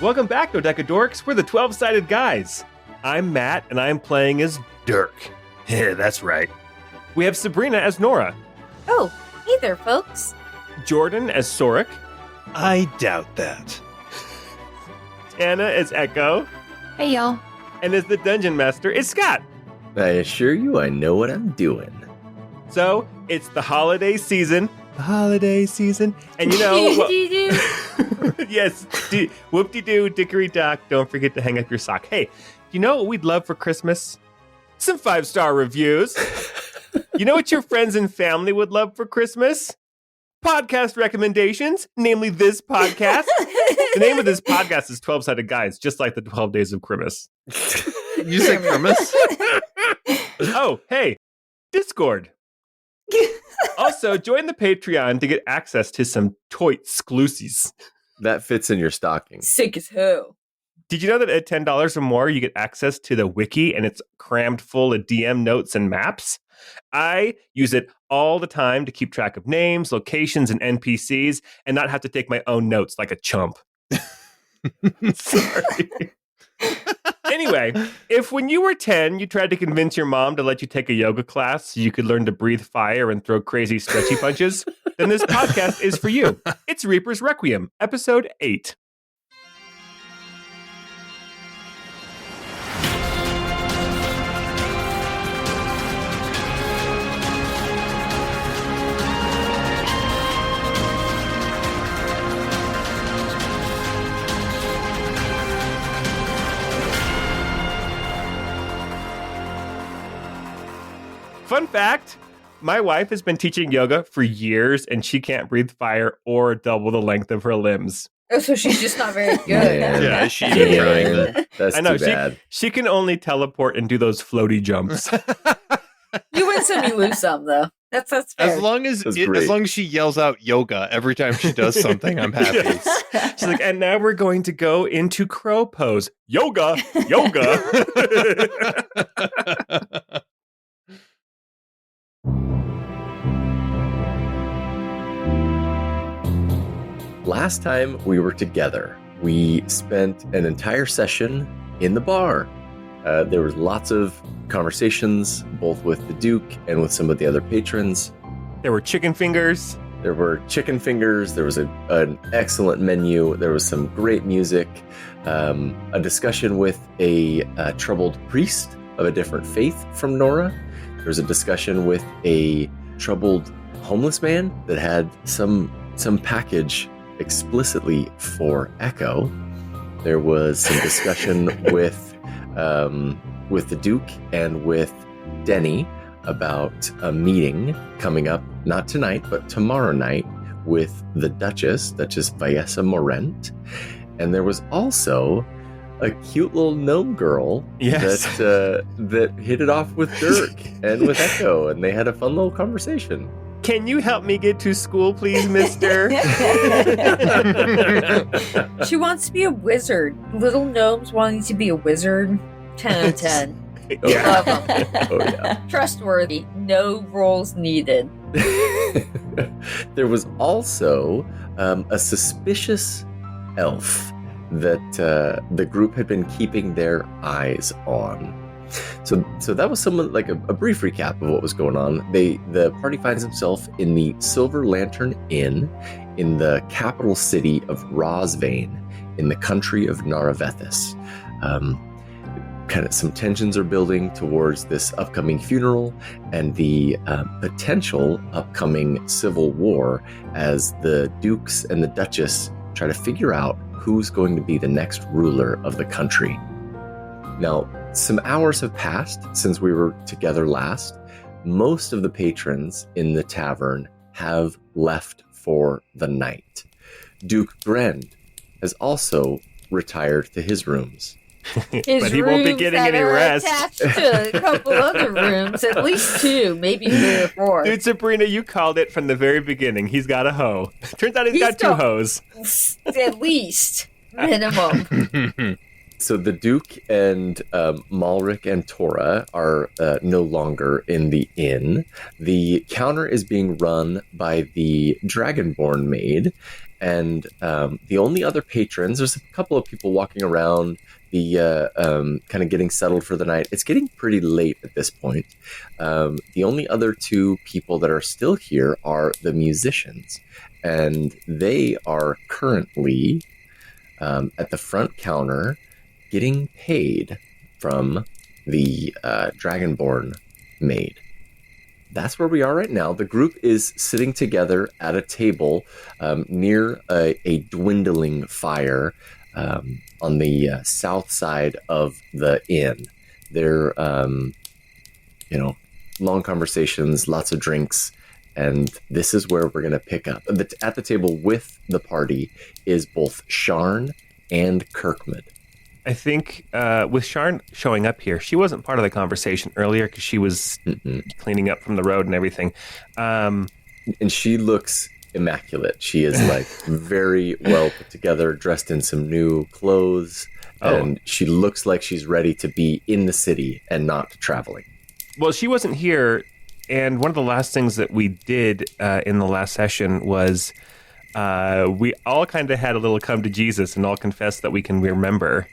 Welcome back, Dodecadorks. We're the 12-sided guys. I'm Matt, and I'm playing as Dirk. Yeah, that's right. We have Sabrina as Nora. Oh, hey there, folks. Jordan as Sorik. I doubt that. Anna as Echo. Hey, y'all. And as the Dungeon Master is Scott. I assure you I know what I'm doing. So, it's the holiday season. The holiday season. And you know... Yes, whoop-de-doo, dickory-dock. Don't forget to hang up your sock. Hey, you know what we'd love for Christmas? Some 5-star reviews. You know what your friends and family would love for Christmas? Podcast recommendations, namely this podcast. The name of this podcast is 12-Sided Guys, just like the 12 Days of Christmas. You say Christmas? Oh, hey, Discord. Also, join the Patreon to get access to some toy exclusives. That fits in your stocking. Sick as hell. Did you know that at $10 or more, you get access to the wiki and it's crammed full of DM notes and maps? I use it all the time to keep track of names, locations, and NPCs and not have to take my own notes like a chump. Sorry. Anyway, if when you were 10, you tried to convince your mom to let you take a yoga class so you could learn to breathe fire and throw crazy stretchy punches, then this podcast is for you. It's Reaper's Requiem, episode 8. Fun fact, my wife has been teaching yoga for years and she can't breathe fire or double the length of her limbs. Oh, so she's just not very good. Yeah, she's trying that. That's I know, too bad. she can only teleport and do those floaty jumps. You win some, you lose some, though. That's fair. As long as she yells out yoga every time she does something, I'm happy. Yes. She's like, and now we're going to go into crow pose. Yoga, yoga. Last time we were together, we spent an entire session in the bar. There was lots of conversations, both with the Duke and with some of the other patrons. There were chicken fingers. There were chicken fingers. There was an excellent menu. There was some great music. A discussion with a troubled priest of a different faith from Nora. There was a discussion with a troubled homeless man that had some package explicitly for Echo. There was some discussion with the Duke and with Denny about a meeting coming up, not tonight, but tomorrow night, with the Duchess Viessa Morent. And there was also a cute little gnome girl that hit it off with Dirk and with Echo, and they had a fun little conversation. Can you help me get to school, please, mister? She wants to be a wizard. Little gnomes wanting to be a wizard. 10 out of 10. Yeah. Love them. Oh, yeah. Trustworthy. No roles needed. There was also a suspicious elf that the group had been keeping their eyes on. So that was someone like a brief recap of what was going on. The party finds himself in the Silver Lantern Inn in the capital city of Rosvane in the country of Naravethis. Kind of some tensions are building towards this upcoming funeral and the potential upcoming civil war as the Dukes and the Duchess try to figure out who's going to be the next ruler of the country. Now, some hours have passed since we were together last. Most of the patrons in the tavern have left for the night. Duke Grend has also retired to his rooms. But he won't be getting any rest. Attached to a couple other rooms, at least 2, maybe 3 or 4. Dude, Sabrina, you called it from the very beginning. He's got a hoe. Turns out he's got 2 hoes. At least minimum. So the Duke and Malric and Tora are no longer in the inn. The counter is being run by the Dragonborn maid, and the only other patrons, there's a couple of people walking around, the kind of getting settled for the night. It's getting pretty late at this point. The only other two people that are still here are the musicians, and they are currently at the front counter getting paid from the Dragonborn maid. That's where we are right now. The group is sitting together at a table near a dwindling fire on the south side of the inn. They're, long conversations, lots of drinks, and this is where we're going to pick up. At the table with the party is both Sharn and Kirkmid. I think with Sharn showing up here, she wasn't part of the conversation earlier because she was cleaning up from the road and everything. And she looks immaculate. She is like very well put together, dressed in some new clothes, and she looks like she's ready to be in the city and not traveling. Well, she wasn't here, and one of the last things that we did in the last session was we all kind of had a little come to Jesus and all confessed that we can remember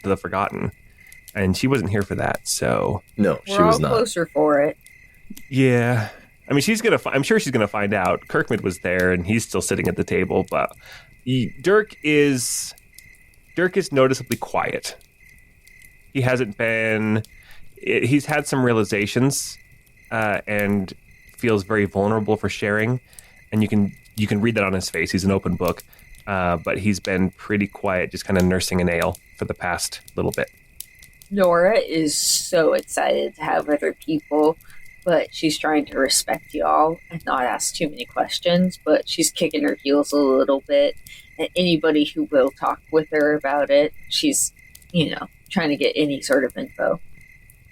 the forgotten, and she wasn't here for that. So no, she We're was all not. closer for it. Yeah, I mean, I'm sure she's gonna find out. Kirkmid was there, and he's still sitting at the table, but Dirk is noticeably quiet. He hasn't been. He's had some realizations, and feels very vulnerable for sharing, and you can read that on his face. He's an open book. But he's been pretty quiet, just kind of nursing an ale for the past little bit. Nora is so excited to have other people, but she's trying to respect y'all and not ask too many questions, but she's kicking her heels a little bit. And anybody who will talk with her about it, she's, trying to get any sort of info.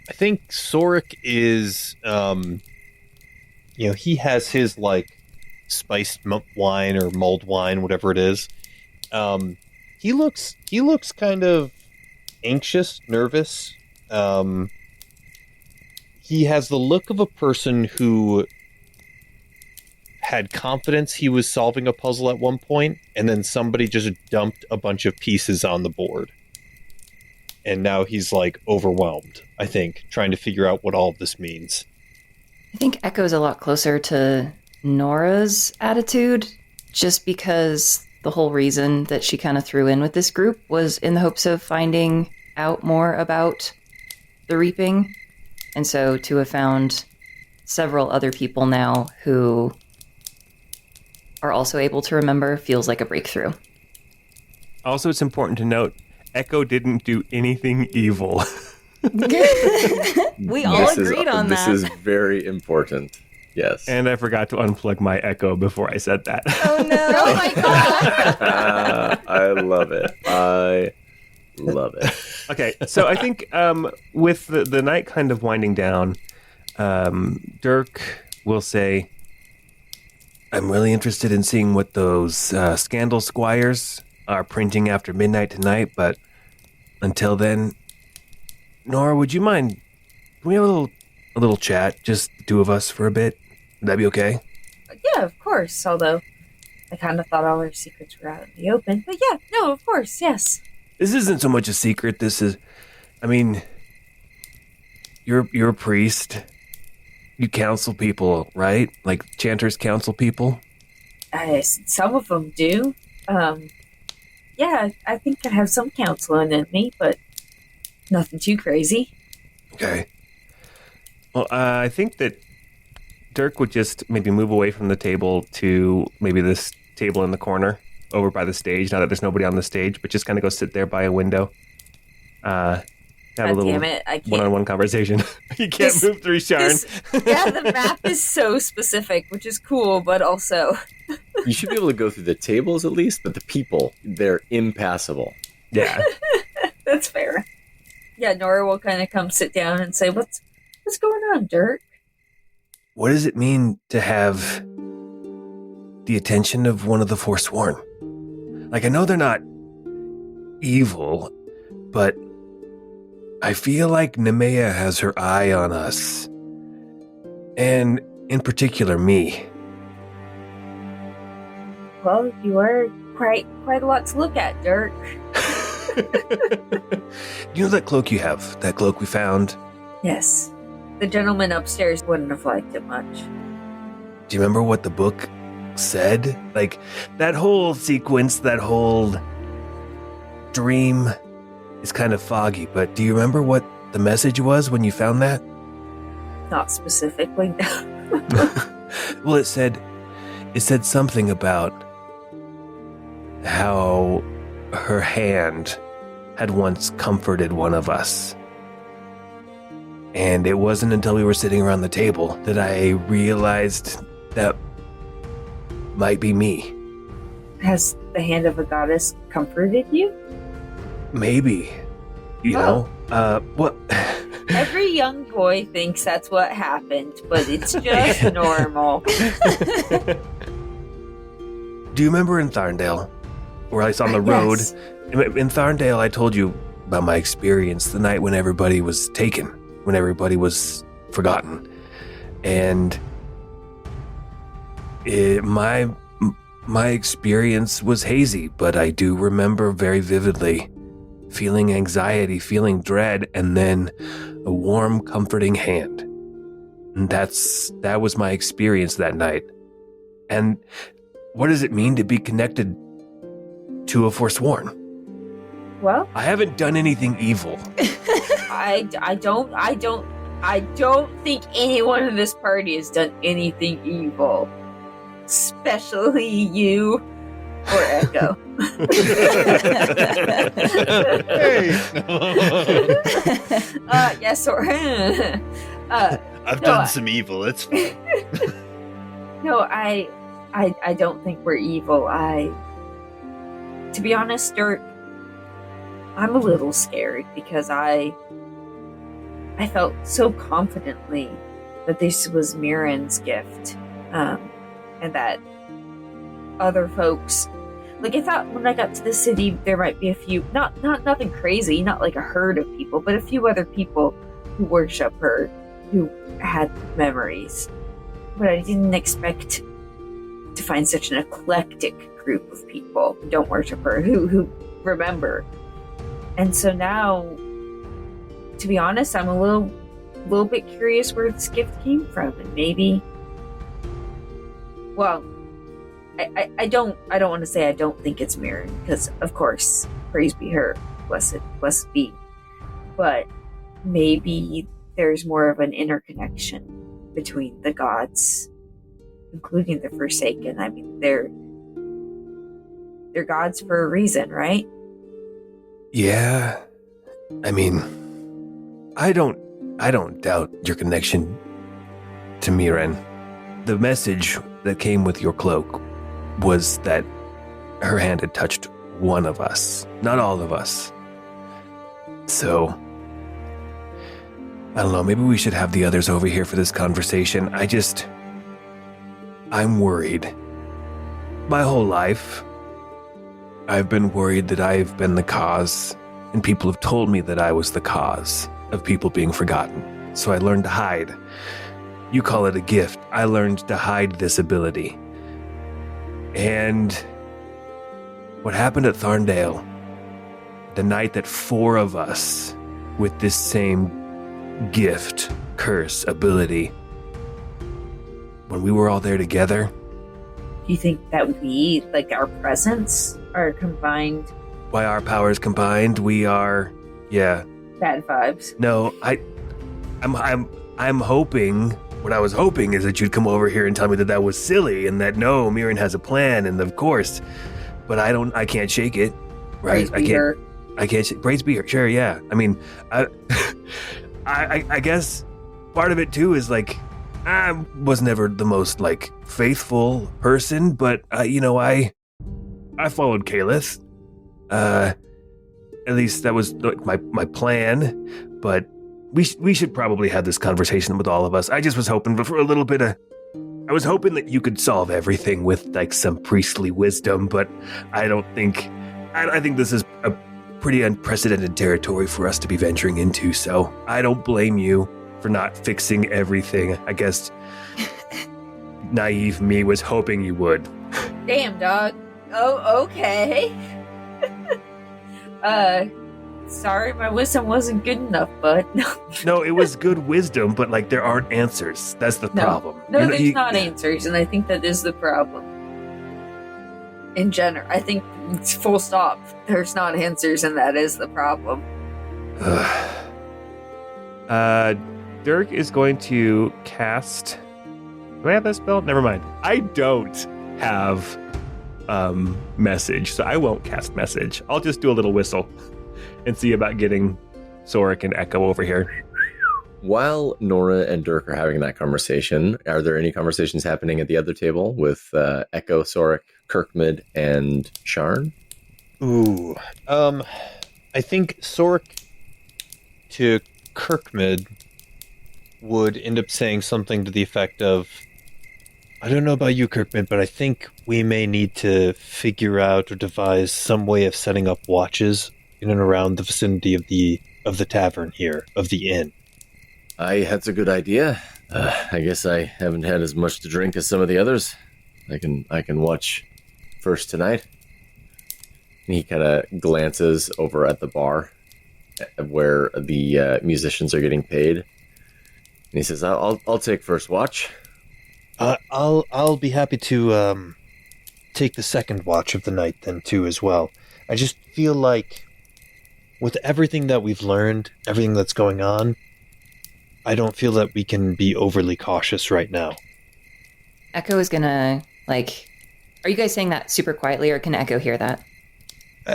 I think Sorik is, he has his, spiced wine or mulled wine, whatever it is. He looks kind of anxious, nervous. He has the look of a person who had confidence he was solving a puzzle at one point, and then somebody just dumped a bunch of pieces on the board. And now he's overwhelmed, I think, trying to figure out what all of this means. I think Echo's a lot closer to Nora's attitude, just because the whole reason that she kind of threw in with this group was in the hopes of finding out more about the reaping. And so to have found several other people now who are also able to remember feels like a breakthrough. Also, it's important to note, Echo didn't do anything evil. We all agreed on that. This is very important. Yes. And I forgot to unplug my Echo before I said that. Oh no! Oh my god! I love it. I love it. Okay, so I think with the night kind of winding down, Dirk will say, I'm really interested in seeing what those scandal squires are printing after midnight tonight, but until then, Nora, would you mind, can we have a little chat, just the two of us for a bit? Would that be okay? Yeah, of course, although I kind of thought all our secrets were out in the open. But yeah, no, of course, yes. This isn't so much a secret, this is, you're a priest. You counsel people, right? Like chanters counsel people? Some of them do. Yeah, I think I have some counseling in me, but nothing too crazy. Okay. Well, I think that Dirk would just maybe move away from the table to maybe this table in the corner over by the stage, now that there's nobody on the stage, but just kind of go sit there by a window. Have a little one-on-one conversation. You can't move through Sharn. Yeah, the map is so specific, which is cool, but also... You should be able to go through the tables at least, but the people, they're impassable. Yeah. That's fair. Yeah, Nora will kind of come sit down and say, What's going on, Dirk? What does it mean to have the attention of one of the Forsworn? I know they're not evil, but I feel like Nemea has her eye on us. And in particular, me. Well, you are quite a lot to look at, Dirk. You know that cloak you have? That cloak we found? Yes. The gentleman upstairs wouldn't have liked it much. Do you remember what the book said? Like, that whole sequence, that whole dream is kind of foggy, but do you remember what the message was when you found that? Not specifically. Well, it said something about how her hand had once comforted one of us. And it wasn't until we were sitting around the table that I realized that might be me. Has the hand of a goddess comforted you? Maybe. You know? What? Every young boy thinks that's what happened, but it's just normal. Do you remember in Tharndale, or at least on the road? Yes. In Tharndale, I told you about my experience the night when everybody was taken, when everybody was forgotten. And my experience was hazy, but I do remember very vividly feeling anxiety, feeling dread, and then a warm, comforting hand. And that was my experience that night. And what does it mean to be connected to a Forsworn? Well, I haven't done anything evil. I don't think anyone in this party has done anything evil. Especially you or Echo. Hey. Yes, or I've done some evil. It's fine. no, I don't think we're evil. To be honest, Dirk, I'm a little scared because I felt so confidently that this was Mirren's gift, and that other folks, like, I thought when I got to the city there might be a few, not nothing crazy, not like a herd of people, but a few other people who worship her, who had memories. But I didn't expect to find such an eclectic group of people who don't worship her, who remember. And so now, to be honest, I'm a little bit curious where this gift came from, and maybe, well, I don't want to say I don't think it's Mirren, because of course, praise be her, blessed be. But maybe there's more of an interconnection between the gods, including the Forsaken. I mean, they're gods for a reason, right? Yeah. I mean, I don't doubt your connection to Mirren. The message that came with your cloak was that her hand had touched one of us, not all of us. So, I don't know, maybe we should have the others over here for this conversation. I'm worried. My whole life, I've been worried that I've been the cause, and people have told me that I was the cause of people being forgotten. So I learned to hide. You call it a gift. I learned to hide this ability. And what happened at Tharndale, the night that 4 of us with this same gift, curse, ability, when we were all there together. Do you think that we, like, our presence, are combined? Why our powers combined, we are, yeah. Bad vibes. No, I'm hoping. What I was hoping is that you'd come over here and tell me that was silly, and that no, Mirren has a plan, and of course, but I can't shake it, right? I can't. Praise be her. Sure, yeah. I mean, I guess part of it too is like I was never the most like faithful person, but I followed Calith. At least that was like my plan, but. We should probably have this conversation with all of us. I just was hoping for a little bit of... I was hoping that you could solve everything with, like, some priestly wisdom, but I don't think... I think this is pretty unprecedented territory for us to be venturing into, so I don't blame you for not fixing everything. I guess naive me was hoping you would. Damn, dog. Oh, okay. Sorry, my wisdom wasn't good enough, bud. No, it was good wisdom, but like there aren't answers. That's the problem. No, You know, there's not answers, and I think that is the problem. In general, I think it's full stop. There's not answers, and that is the problem. Dirk is going to cast. Do I have that spell? Never mind. I don't have message, so I won't cast message. I'll just do a little whistle and see about getting Sorik and Echo over here. While Nora and Dirk are having that conversation, are there any conversations happening at the other table with Echo, Sorik, Kirkmid, and Sharn? Ooh. I think Sorik to Kirkmid would end up saying something to the effect of, I don't know about you, Kirkmid, but I think we may need to figure out or devise some way of setting up watches in and around the vicinity of the tavern here, of the inn. That's a good idea. I guess I haven't had as much to drink as some of the others. I can watch first tonight. And he kind of glances over at the bar where the musicians are getting paid. And he says, I'll take first watch. I'll be happy to take the second watch of the night then too as well. I just feel like with everything that we've learned, everything that's going on, I don't feel that we can be overly cautious right now. Echo is gonna, are you guys saying that super quietly, or can Echo hear that?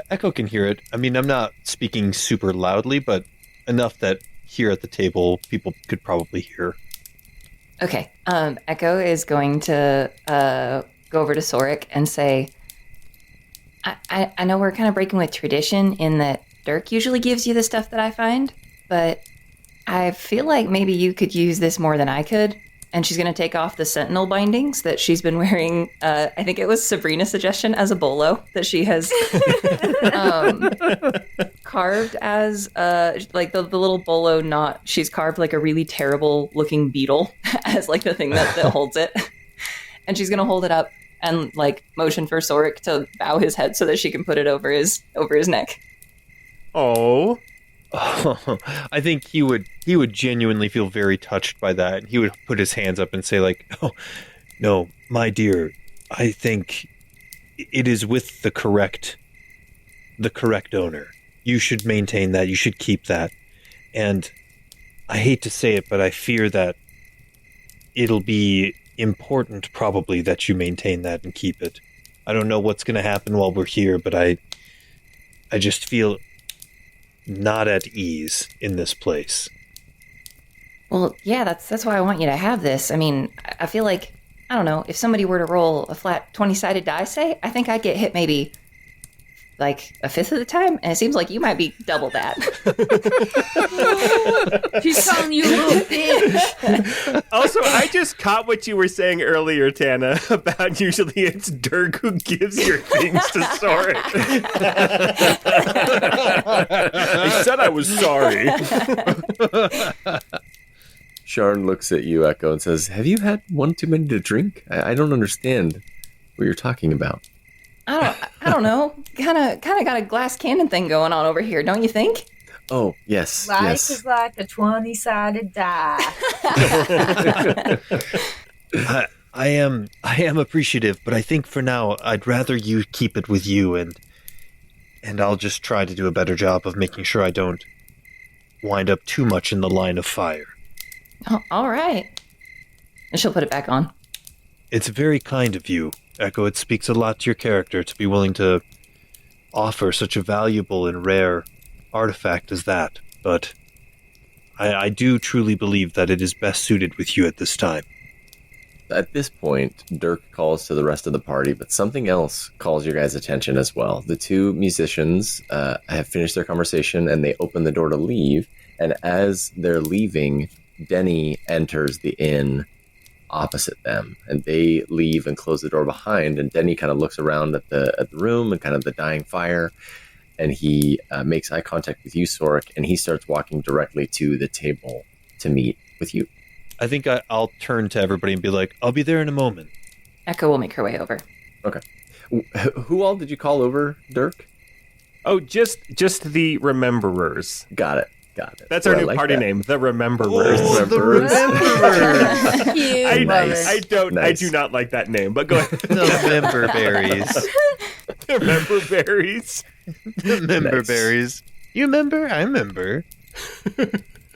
Echo can hear it. I mean, I'm not speaking super loudly, but enough that here at the table, people could probably hear. Okay. Echo is going to go over to Sorik and say, I know we're kind of breaking with tradition in that Dirk usually gives you the stuff that I find, but I feel like maybe you could use this more than I could. And she's going to take off the sentinel bindings that she's been wearing. I think it was Sabrina's suggestion as a bolo that she has carved as the little bolo knot. She's carved like a really terrible looking beetle as like the thing that holds it. And she's going to hold it up and like motion for Sorik to bow his head so that she can put it over his neck. Oh. I think he would genuinely feel very touched by that, and he would put his hands up and say like, "Oh, no, my dear, I think it is with the correct owner. You should maintain that. You should keep that. And I hate to say it, but I fear that it'll be important probably that you maintain that and keep it. I don't know what's going to happen while we're here, but I just feel not at ease in this place." Well, yeah, that's why I want you to have this. I mean, I feel like, I don't know, if somebody were to roll a flat 20-sided die, say, I think I'd get hit maybe like a fifth of the time, and it seems like you might be double that. She's calling you a little bitch. Also, I just caught what you were saying earlier, Tana, about usually it's Dirk who gives your things to Sorik. I said I was sorry. Sharn looks at you, Echo, and says, "Have you had one too many to drink? I don't understand what you're talking about." I don't know. Kind of got a glass cannon thing going on over here, don't you think? Oh, yes. Life yes. is like a 20-sided die. I am appreciative, but I think for now I'd rather you keep it with you, and I'll just try to do a better job of making sure I don't wind up too much in the line of fire. Oh, all right. And she'll put it back on. It's very kind of you, Echo. It speaks a lot to your character to be willing to offer such a valuable and rare artifact as that, but I do truly believe that it is best suited with you at this time. At this point, Dirk calls to the rest of the party, but something else calls your guys' attention as well. The two musicians have finished their conversation, and they open the door to leave, and as they're leaving, Denny enters the inn opposite them, and they leave and close the door behind, and Denny kind of looks around at the room and kind of the dying fire, and he makes eye contact with you, Sorek, and he starts walking directly to the table to meet with you. I think I'll turn to everybody and be like, I'll be there in a moment. Echo will make her way over. Okay. Who all did you call over, Dirk? Oh, just the Rememberers. Got it. That's our new party name, the Rememberers. Oh, the Rememberers. Cute. I do not like that name, but go ahead. The Memberberries. The Rememberberries. The Memberberries. You remember? I remember.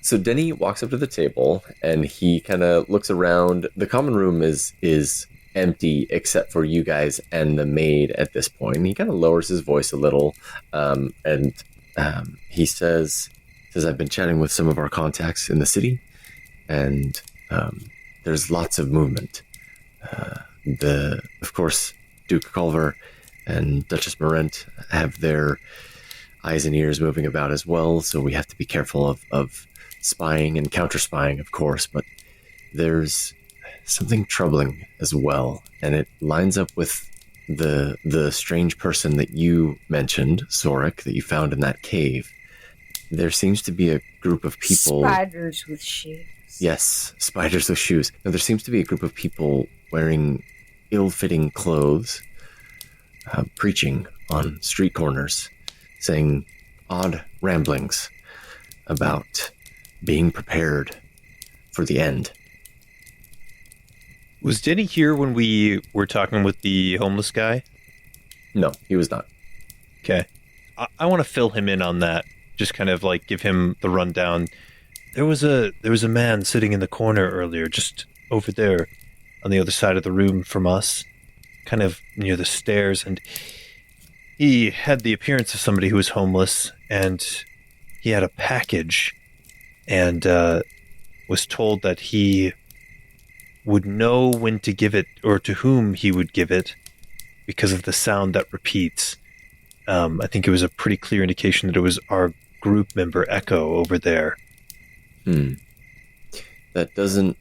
So Denny walks up to the table and he kind of looks around. The common room is empty except for you guys and the maid at this point. And he kind of lowers his voice a little, and he says, I've been chatting with some of our contacts in the city, and there's lots of movement. Of course, Duke Culver and Duchess Marent have their eyes and ears moving about as well, so we have to be careful of spying and counter-spying, of course, but there's something troubling as well, and it lines up with the strange person that you mentioned, Sorek, that you found in that cave. There seems to be a group of people... Spiders with shoes. Yes, spiders with shoes. Now, there seems to be a group of people wearing ill-fitting clothes, preaching on street corners, saying odd ramblings about being prepared for the end. Was Denny here when we were talking with the homeless guy? No, he was not. Okay. I want to fill him in on that. Just kind of like give him the rundown. There was a man sitting in the corner earlier, just over there on the other side of the room from us, kind of near the stairs, and he had the appearance of somebody who was homeless, and he had a package, and was told that he would know when to give it or to whom he would give it because of the sound that repeats. I think it was a pretty clear indication that it was our group member Echo over there. That doesn't...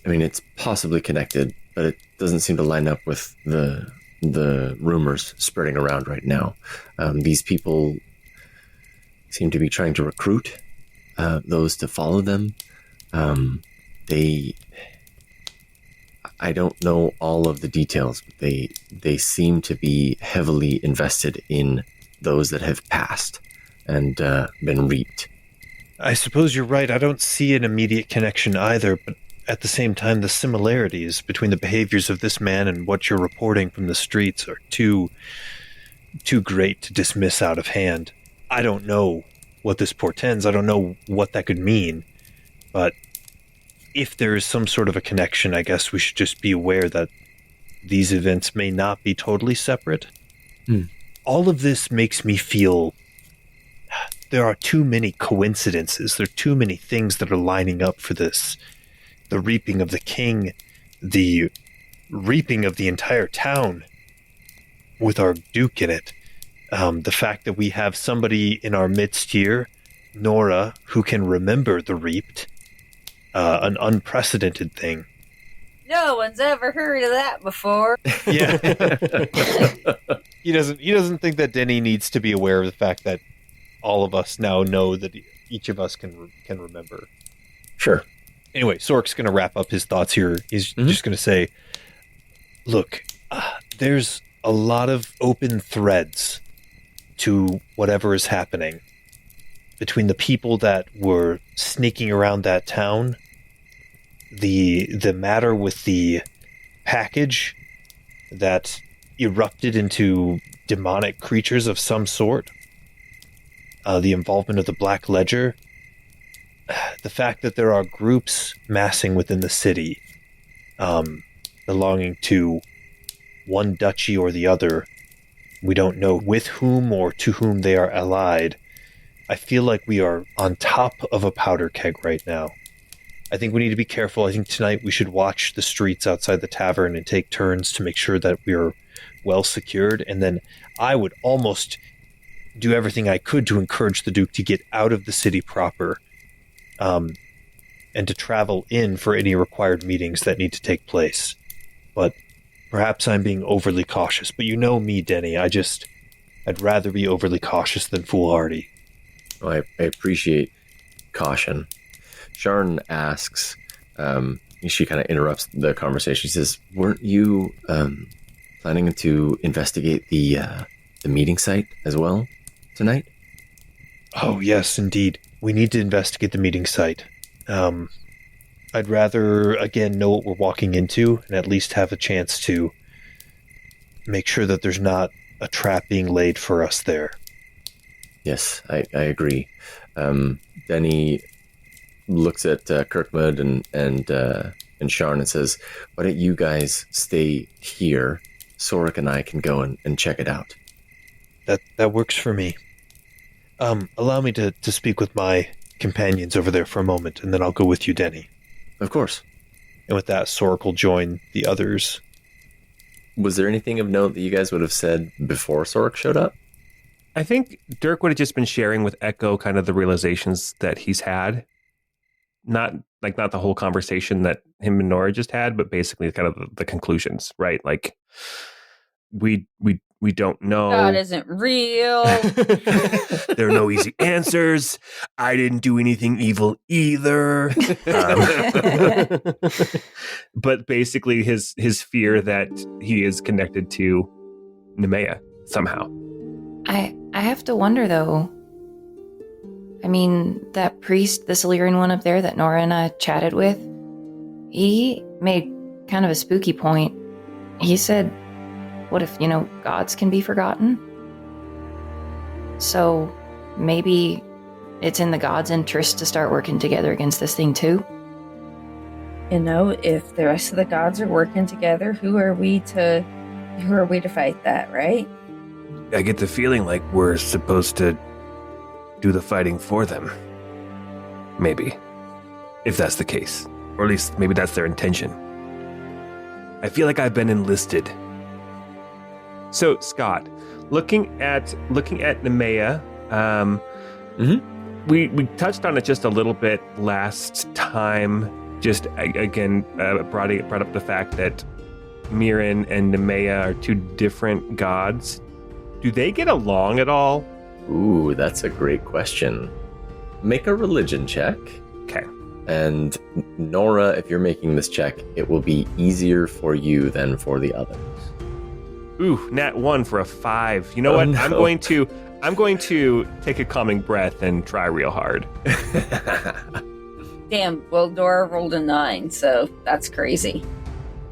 I mean, it's possibly connected, but it doesn't seem to line up with the rumors spreading around right now. These people seem to be trying to recruit those to follow them. I don't know all of the details, but they seem to be heavily invested in those that have passed and been reaped. I suppose you're right. I don't see an immediate connection either, but at the same time, the similarities between the behaviors of this man and what you're reporting from the streets are too great to dismiss out of hand. I don't know what this portends. I don't know what that could mean, but if there is some sort of a connection, I guess we should just be aware that these events may not be totally separate. All of this makes me feel there are too many coincidences. There are too many things that are lining up for this. The reaping of the king, the reaping of the entire town with our duke in it. The fact that we have somebody in our midst here, Nora, who can remember the reaped. An unprecedented thing. No one's ever heard of that before. Yeah. He doesn't think that Denny needs to be aware of the fact that all of us now know that each of us can remember. Sure. Anyway, Sorek's going to wrap up his thoughts here. He's just going to say, look, there's a lot of open threads to whatever is happening between the people that were sneaking around that town, the matter with the package that erupted into demonic creatures of some sort, the involvement of the Black Ledger, the fact that there are groups massing within the city, belonging to one duchy or the other. We don't know with whom or to whom they are allied. I feel like we are on top of a powder keg right now. I think we need to be careful. I think tonight we should watch the streets outside the tavern and take turns to make sure that we are well secured. And then I would almost do everything I could to encourage the Duke to get out of the city proper, and to travel in for any required meetings that need to take place. But perhaps I'm being overly cautious. But you know me, Denny. I'd rather be overly cautious than foolhardy. Well, I appreciate caution. Sharn asks, she kind of interrupts the conversation. She says, weren't you planning to investigate the meeting site as well tonight? Oh, yes, indeed. We need to investigate the meeting site. I'd rather, again, know what we're walking into and at least have a chance to make sure that there's not a trap being laid for us there. Yes, I agree. Denny looks at Kirkmud and Sharn and says, why don't you guys stay here? Sorik and I can go and check it out. That works for me. Allow me to speak with my companions over there for a moment, and then I'll go with you, Denny. Of course. And with that, Sorik will join the others. Was there anything of note that you guys would have said before Sorik showed up? I think Dirk would have just been sharing with Echo kind of the realizations that he's had. Not the whole conversation that him and Nora just had, but basically kind of the conclusions, right? Like, we don't know. God isn't real. There are no easy answers. I didn't do anything evil either. But basically his fear that he is connected to Nemea somehow. I have to wonder, though. I mean, that priest, the Silurian one up there that Nora and I chatted with, he made kind of a spooky point. He said, what if, gods can be forgotten? So maybe it's in the gods' interest to start working together against this thing, too? If the rest of the gods are working together, who are we to fight that, right? I get the feeling like we're supposed to do the fighting for them. Maybe. If that's the case. Or at least maybe that's their intention. I feel like I've been enlisted. So, Scott, looking at Nemea, we touched on it just a little bit last time. Just again, brought up the fact that Mirren and Nemea are two different gods. Do they get along at all? Ooh, that's a great question. Make a religion check. Okay. And Nora, if you're making this check, it will be easier for you than for the others. Ooh, nat 1 for a 5. You know what? No. I'm going to take a calming breath and try real hard. Damn, well, Dora rolled a 9, so that's crazy.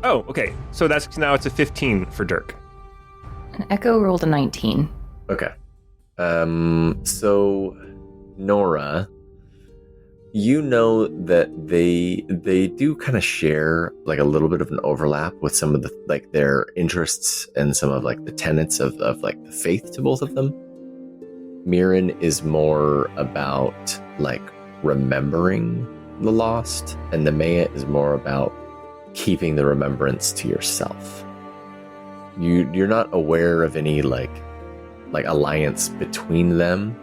Oh, okay. So now it's a 15 for Dirk. And Echo rolled a 19. Okay. So Nora, you know that they do kind of share like a little bit of an overlap with some of the their interests and some of the tenets of like the faith to both of them. Mirren is more about remembering the lost, and Nemea is more about keeping the remembrance to yourself. You're not aware of any like alliance between them.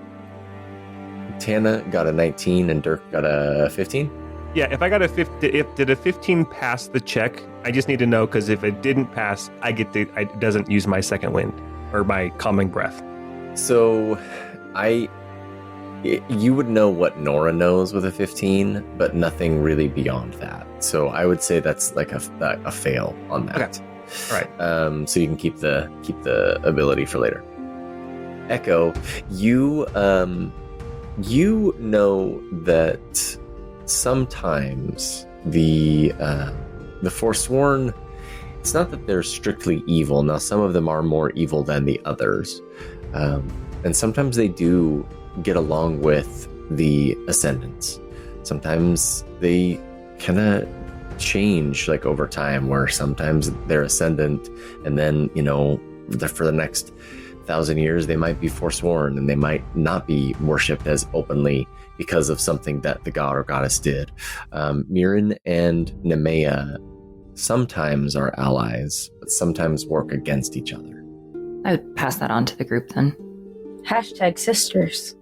Tana got a 19 and Dirk got a 15. Yeah, if I got did a 15 pass the check? I just need to know, because if it didn't pass, it doesn't use my second wind or my calming breath. So, you would know what Nora knows with a 15, but nothing really beyond that. So I would say that's like a fail on that. Okay. All right. So you can keep the ability for later. Echo, you know that sometimes the Forsworn, it's not that they're strictly evil. Now, some of them are more evil than the others, and sometimes they do get along with the Ascendants. Sometimes they kind of change over time, where sometimes they're Ascendant, and then for the next 1,000 years they might be Forsworn, and they might not be worshipped as openly because of something that the god or goddess did. Mirren and Nemea sometimes are allies, but sometimes work against each other. I would pass that on to the group then. #sisters.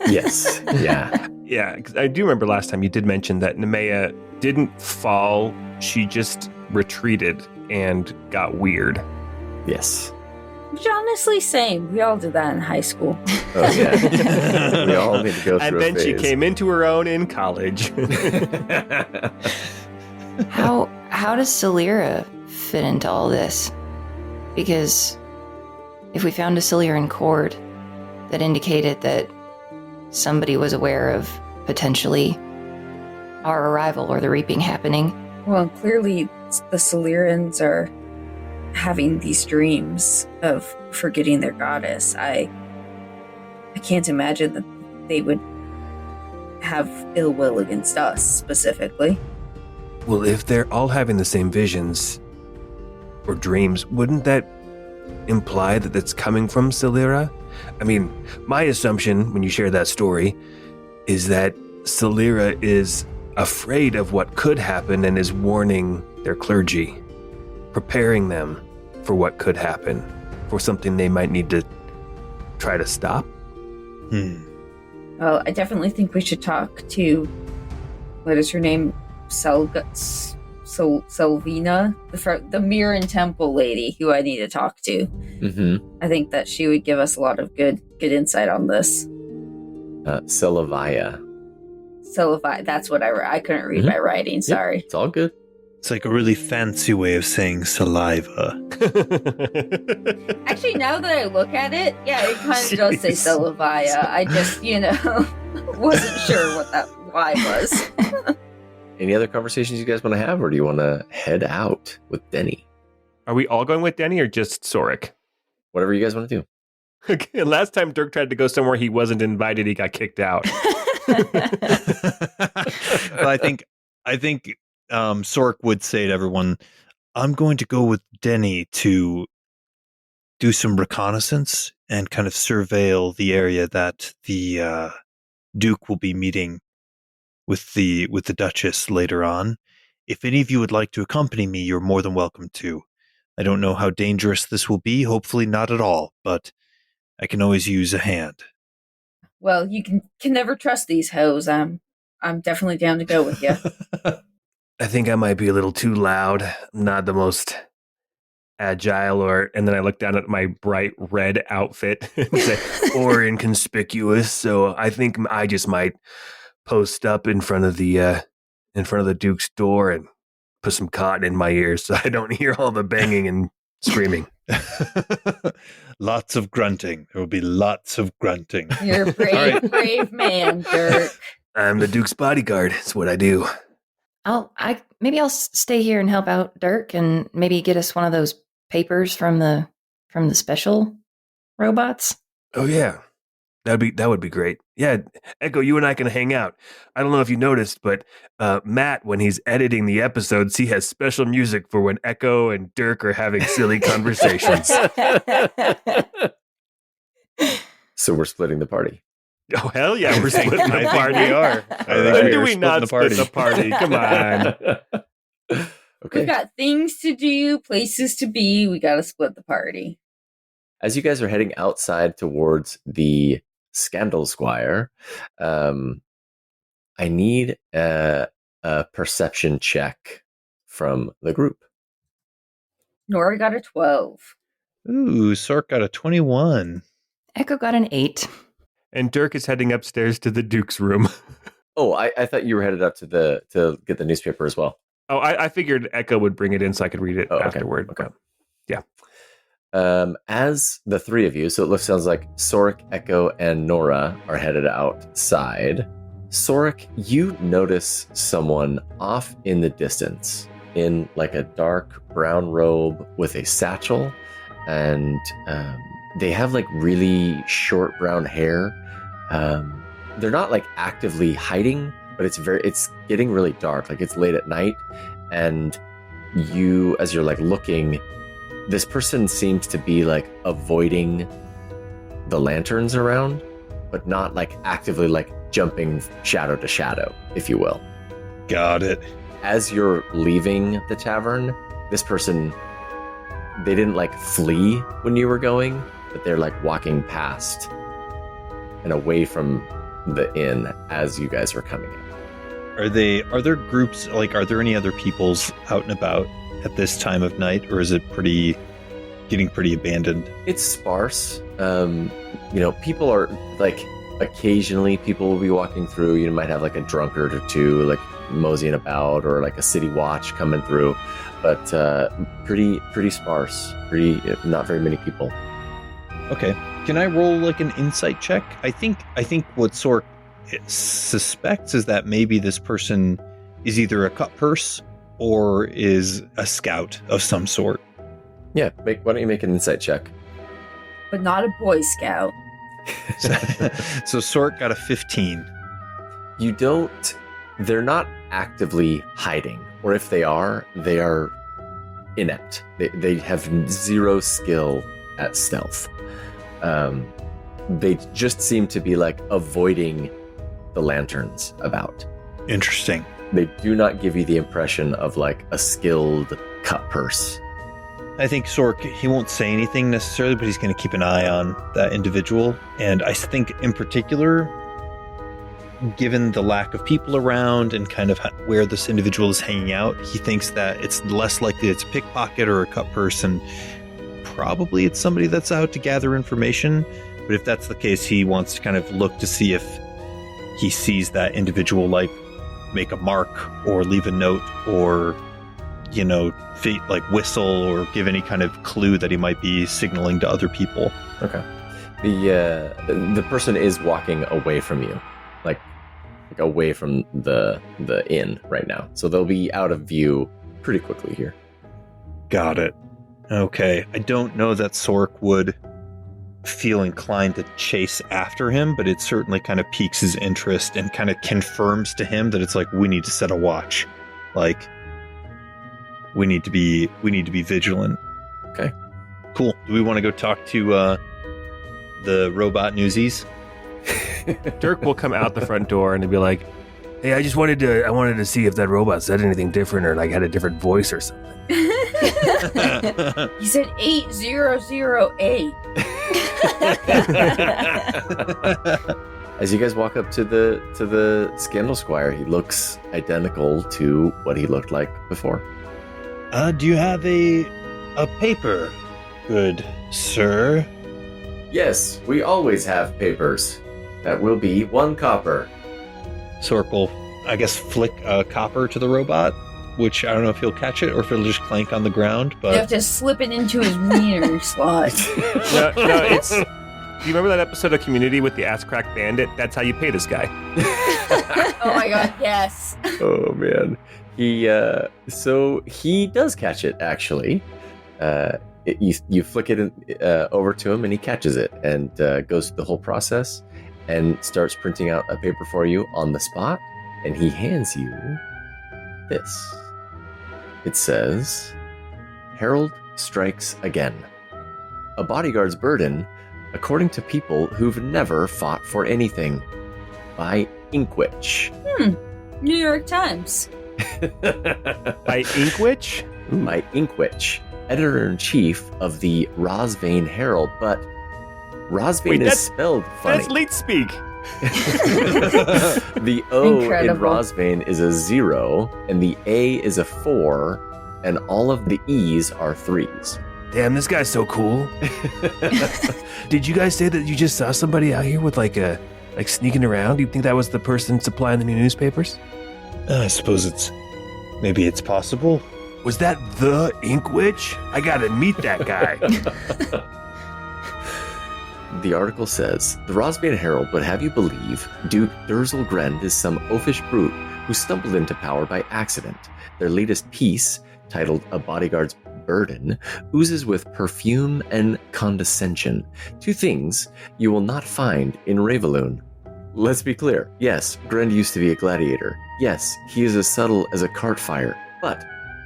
Yes. Yeah. Yeah, because I do remember last time you did mention that Nemea didn't fall; she just retreated and got weird. Yes. Which honestly, same. We all did that in high school. Oh yeah, we all need to go through. And then a she phase. came into her own in college. How does Celira fit into all this? Because if we found a Celiran cord that indicated that somebody was aware of potentially our arrival or the reaping happening. Well, clearly the Celirans are having these dreams of forgetting their goddess. I can't imagine that they would have ill will against us specifically. Well, if they're all having the same visions or dreams, wouldn't that imply that it's coming from Celira? I mean, my assumption when you share that story is that Celira is afraid of what could happen and is warning their clergy, preparing them for what could happen, for something they might need to try to stop. Well, I definitely think we should talk to, what is her name? Selvina, the Mirren Temple lady who I need to talk to. Mm-hmm. I think that she would give us a lot of good insight on this. Celavia. That's what I couldn't read my writing, sorry. It's all good. It's like a really fancy way of saying saliva. Actually, now that I look at it, yeah, it kind of does say Celavia. I just, wasn't sure what that Y was. Any other conversations you guys want to have, or do you want to head out with Denny? Are we all going with Denny or just Sorik? Whatever you guys want to do. Okay, last time Dirk tried to go somewhere he wasn't invited, he got kicked out. Well, I think Sork would say to everyone, I'm going to go with Denny to do some reconnaissance and kind of surveil the area that the Duke will be meeting with the Duchess later on. If any of you would like to accompany me, you're more than welcome to. I don't know how dangerous this will be, hopefully not at all, but I can always use a hand. Well, you can never trust these hoes. I'm definitely down to go with you. I think I might be a little too loud. I'm not the most agile, and then I look down at my bright red outfit and say, or inconspicuous. So I think I just might post up in front of the Duke's door and put some cotton in my ears so I don't hear all the banging and screaming. Lots of grunting. There will be lots of grunting. You're a brave man, Dirk. I'm the Duke's bodyguard. It's what I do. Maybe I'll stay here and help out Dirk and maybe get us one of those papers from the special robots. Oh yeah. That would be great. Yeah, Echo, you and I can hang out. I don't know if you noticed, but Matt, when he's editing the episodes, he has special music for when Echo and Dirk are having silly conversations. So we're splitting the party. Oh, hell yeah, we're splitting the party. We are. I think When we do are we splitting not the split the party? Come on. Okay. We've got things to do, places to be. We got to split the party. As you guys are heading outside towards the Scandal Squire, I need a perception check from the group. Nora got a 12. Ooh, Sork got a 21. Echo got an 8. And Dirk is heading upstairs to the Duke's room. Oh, I thought you were headed up to get the newspaper as well. Oh, I figured Echo would bring it in so I could read it afterward. Okay. Yeah. As the three of you, so it sounds like Sorik, Echo, and Nora are headed outside. Sorik, you notice someone off in the distance in like a dark brown robe with a satchel, and they have like really short brown hair. They're not like actively hiding, but it's getting really dark. Like it's late at night, and you, as you're like looking, this person seems to be like avoiding the lanterns around, but not like actively like jumping shadow to shadow, if you will. Got it. As you're leaving the tavern, this person, they didn't like flee when you were going, but they're like walking past and away from the inn as you guys were coming in. Are there groups, like, are there any other peoples out and about at this time of night, or is it pretty getting pretty abandoned? It's sparse. People are like, occasionally people will be walking through. You might have like a drunkard or two, like moseying about, or like a city watch coming through, but pretty sparse. Not very many people. Okay. Can I roll like an insight check? I think what Sork suspects is that maybe this person is either a cut purse or is a scout of some sort. Yeah, why don't you make an insight check? But not a Boy Scout. So Sork got a 15. They're not actively hiding, or if they are inept. They have zero skill at stealth. They just seem to be like avoiding the lanterns about. Interesting. They do not give you the impression of like a skilled cut purse. I think Sork, he won't say anything necessarily, but he's going to keep an eye on that individual. And I think in particular, given the lack of people around and kind of where this individual is hanging out, he thinks that it's less likely it's a pickpocket or a cut person. Probably it's somebody that's out to gather information. But if that's the case, he wants to kind of look to see if he sees that individual like make a mark or leave a note or, like whistle or give any kind of clue that he might be signaling to other people. Okay. The person is walking away from you, like away from the inn right now. So they'll be out of view pretty quickly here. Got it. Okay. I don't know that Sork would feel inclined to chase after him, but it certainly kind of piques his interest and kind of confirms to him that it's like, we need to set a watch. Like, we need to be vigilant. Okay. Cool. Do we want to go talk to the robot newsies? Dirk will come out the front door and he'll be like, "Hey, I wanted to see if that robot said anything different or like had a different voice or something." He said 8008. As you guys walk up to the Scandal Squire, he looks identical to what he looked like before. Do you have a paper, good sir? Yes, we always have papers. That will be 1 copper. Sork will, I guess, flick a copper to the robot, which I don't know if he'll catch it or if it'll just clank on the ground. But You have to slip it into his wiener slot. No, it's... Do you remember that episode of Community with the Ass Crack Bandit? That's how you pay this guy. Oh my god, yes. Oh man, so he does catch it actually. You flick it over to him and he catches it and goes through the whole process and starts printing out a paper for you on the spot, and he hands you this. It says, "Herald strikes again. A bodyguard's burden, according to people who've never fought for anything. By Inkwitch." New York Times. By Inkwitch? By Inkwitch, editor-in-chief of the Rosvane Herald, but Rosvane is spelled funny. That's late speak. The O Incredible. in Rosvane is a 0, and the A is a 4, and all of the E's are 3s. Damn, this guy's so cool. Did you guys say that you just saw somebody out here with like sneaking around? Do you think that was the person supplying the new newspapers? I suppose maybe it's possible. Was that the Inkwitch? I gotta meet that guy. The article says, "The Rosvane Herald would have you believe Duke Grend is some oafish brute who stumbled into power by accident. Their latest piece, titled A Bodyguard's Burden, oozes with perfume and condescension, 2 things you will not find in Ravaloon. Let's be clear. Yes, Grend used to be a gladiator. Yes, he is as subtle as a cart fire. But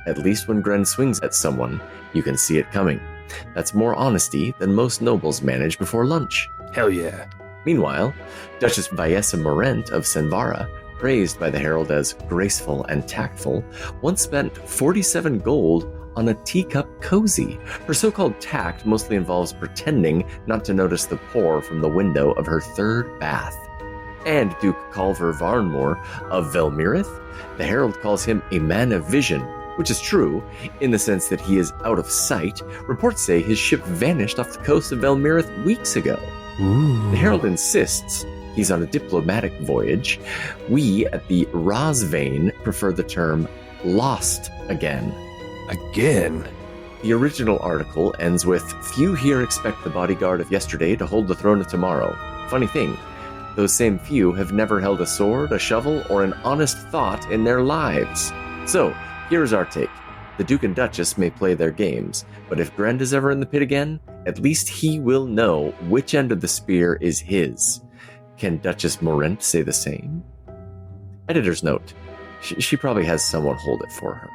at least when Grend swings at someone, you can see it coming. That's more honesty than most nobles manage before lunch." Hell yeah. Meanwhile, Duchess Vayessa Morent of Senvara, praised by the Herald as graceful and tactful, once spent 47 gold on a teacup cozy. Her so-called tact mostly involves pretending not to notice the pour from the window of her 3rd bath. And Duke Culver Varnmore of Velmirith, the Herald calls him a man of vision, which is true in the sense that he is out of sight. Reports say his ship vanished off the coast of Velmirith weeks ago. Ooh. The Herald insists he's on a diplomatic voyage. We at the Rosvane prefer the term lost again. Again? The original article ends with, few here expect the bodyguard of yesterday to hold the throne of tomorrow. Funny thing, those same few have never held a sword, a shovel, or an honest thought in their lives. So, here's our take. The Duke and Duchess may play their games, but if Grend is ever in the pit again, at least he will know which end of the spear is his. Can Duchess Morent say the same? Editor's note. She probably has someone hold it for her.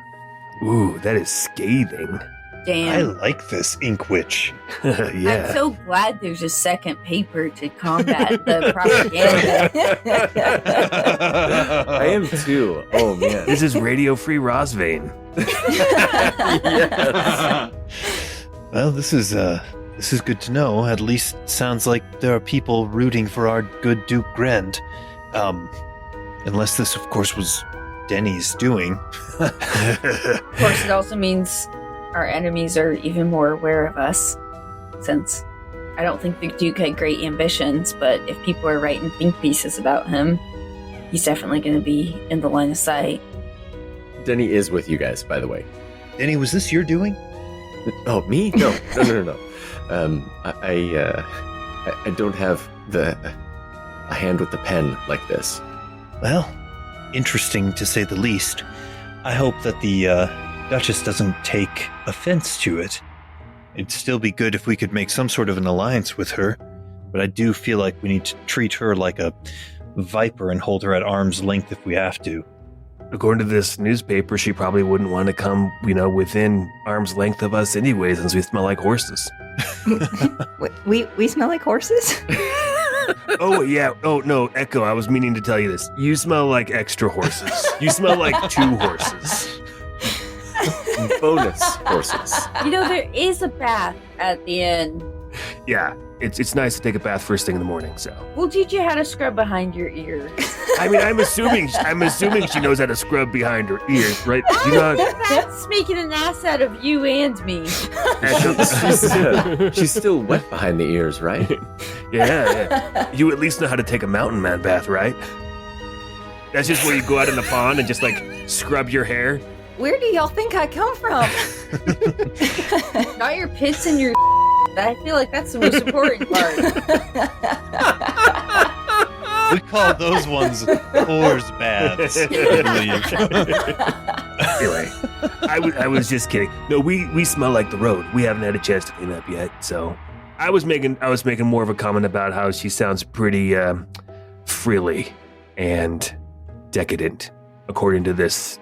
Ooh, that is scathing. I Damn. like this ink witch. Yeah. I'm so glad there's a second paper to combat the propaganda. I am too. Oh, man. This is Radio Free Rosvane. Yes. Well, this is good to know. At least sounds like there are people rooting for our good Duke Grend. Unless this, of course, was Denny's doing. Of course, it also means our enemies are even more aware of us, since I don't think the Duke had great ambitions, but if people are writing think pieces about him, he's definitely going to be in the line of sight. Denny is with you guys, by the way. Denny, was this your doing? Oh, me? No. I don't have a hand with the pen like this. Well, interesting to say the least. I hope that the Duchess doesn't take offense to it. It'd still be good if we could make some sort of an alliance with her, but I do feel like we need to treat her like a viper and hold her at arm's length if we have to. According to this newspaper, she probably wouldn't want to come, within arm's length of us anyway, since we smell like horses. We smell like horses? Oh, yeah. Oh, no, Echo, I was meaning to tell you this. You smell like extra horses. You smell like 2 horses. Bonus horses. There is a bath at the end. Yeah, it's nice to take a bath first thing in the morning, so. We'll teach you how to scrub behind your ears. I mean, I'm assuming she knows how to scrub behind her ears, right? Do you not? That's making an ass out of you and me. She's still wet behind the ears, right? Yeah. You at least know how to take a mountain man bath, right? That's just where you go out in the pond and just scrub your hair. Where do y'all think I come from? Not your pits and your I feel like that's the most important part. We call those ones whores baths, I believe. Anyway, I was just kidding. No, we smell like the road. We haven't had a chance to clean up yet, so I was making more of a comment about how she sounds pretty frilly and decadent, according to this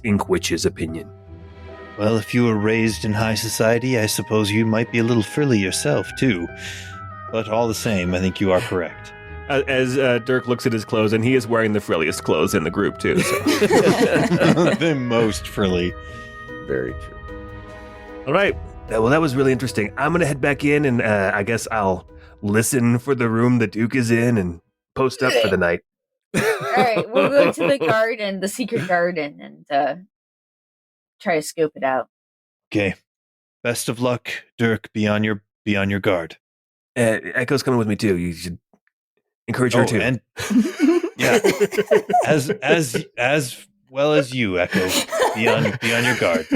ink witch's opinion. Well, if you were raised in high society, I suppose you might be a little frilly yourself, too. But all the same, I think you are correct. As Dirk looks at his clothes, and he is wearing the frilliest clothes in the group, too. So. The most frilly. Very true. All right. Well, that was really interesting. I'm going to head back in, and I guess I'll listen for the room the Duke is in and post up for the night. All right, we'll go to the secret garden, and try to scope it out. Okay. Best of luck, Dirk. Be on your guard. Echo's coming with me too. You should encourage her too. And yeah, as well as you, Echo. Be on your guard.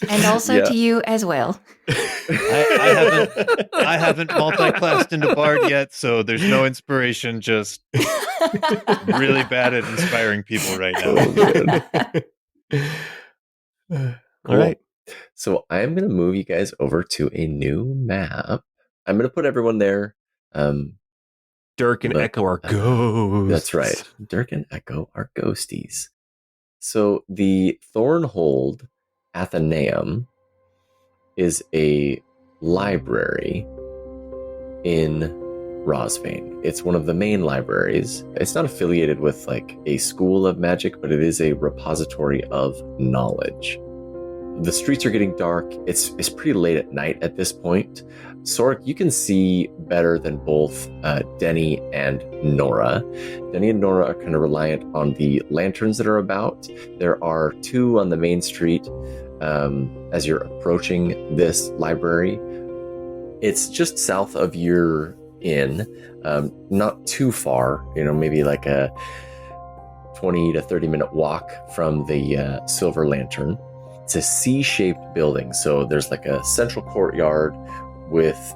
And also to you as well. I haven't multi-classed into Bard yet, so there's no inspiration. Just really bad at inspiring people right now. All right. So I'm going to move you guys over to a new map. I'm going to put everyone there. Dirk and Echo are ghosts. That's right. Dirk and Echo are ghosties. So the Thornhold Athenaeum is a library in Rosvane. It's one of the main libraries. It's not affiliated with a school of magic, but it is a repository of knowledge. The streets are getting dark. It's pretty late at night at this point. Sork, you can see better than both Denny and Nora. Denny and Nora are kind of reliant on the lanterns that are about. There are 2 on the main street as you're approaching this library. It's just south of your inn, not too far, maybe like a 20 to 30 minute walk from the Silver Lantern. It's a C-shaped building, so there's like a central courtyard with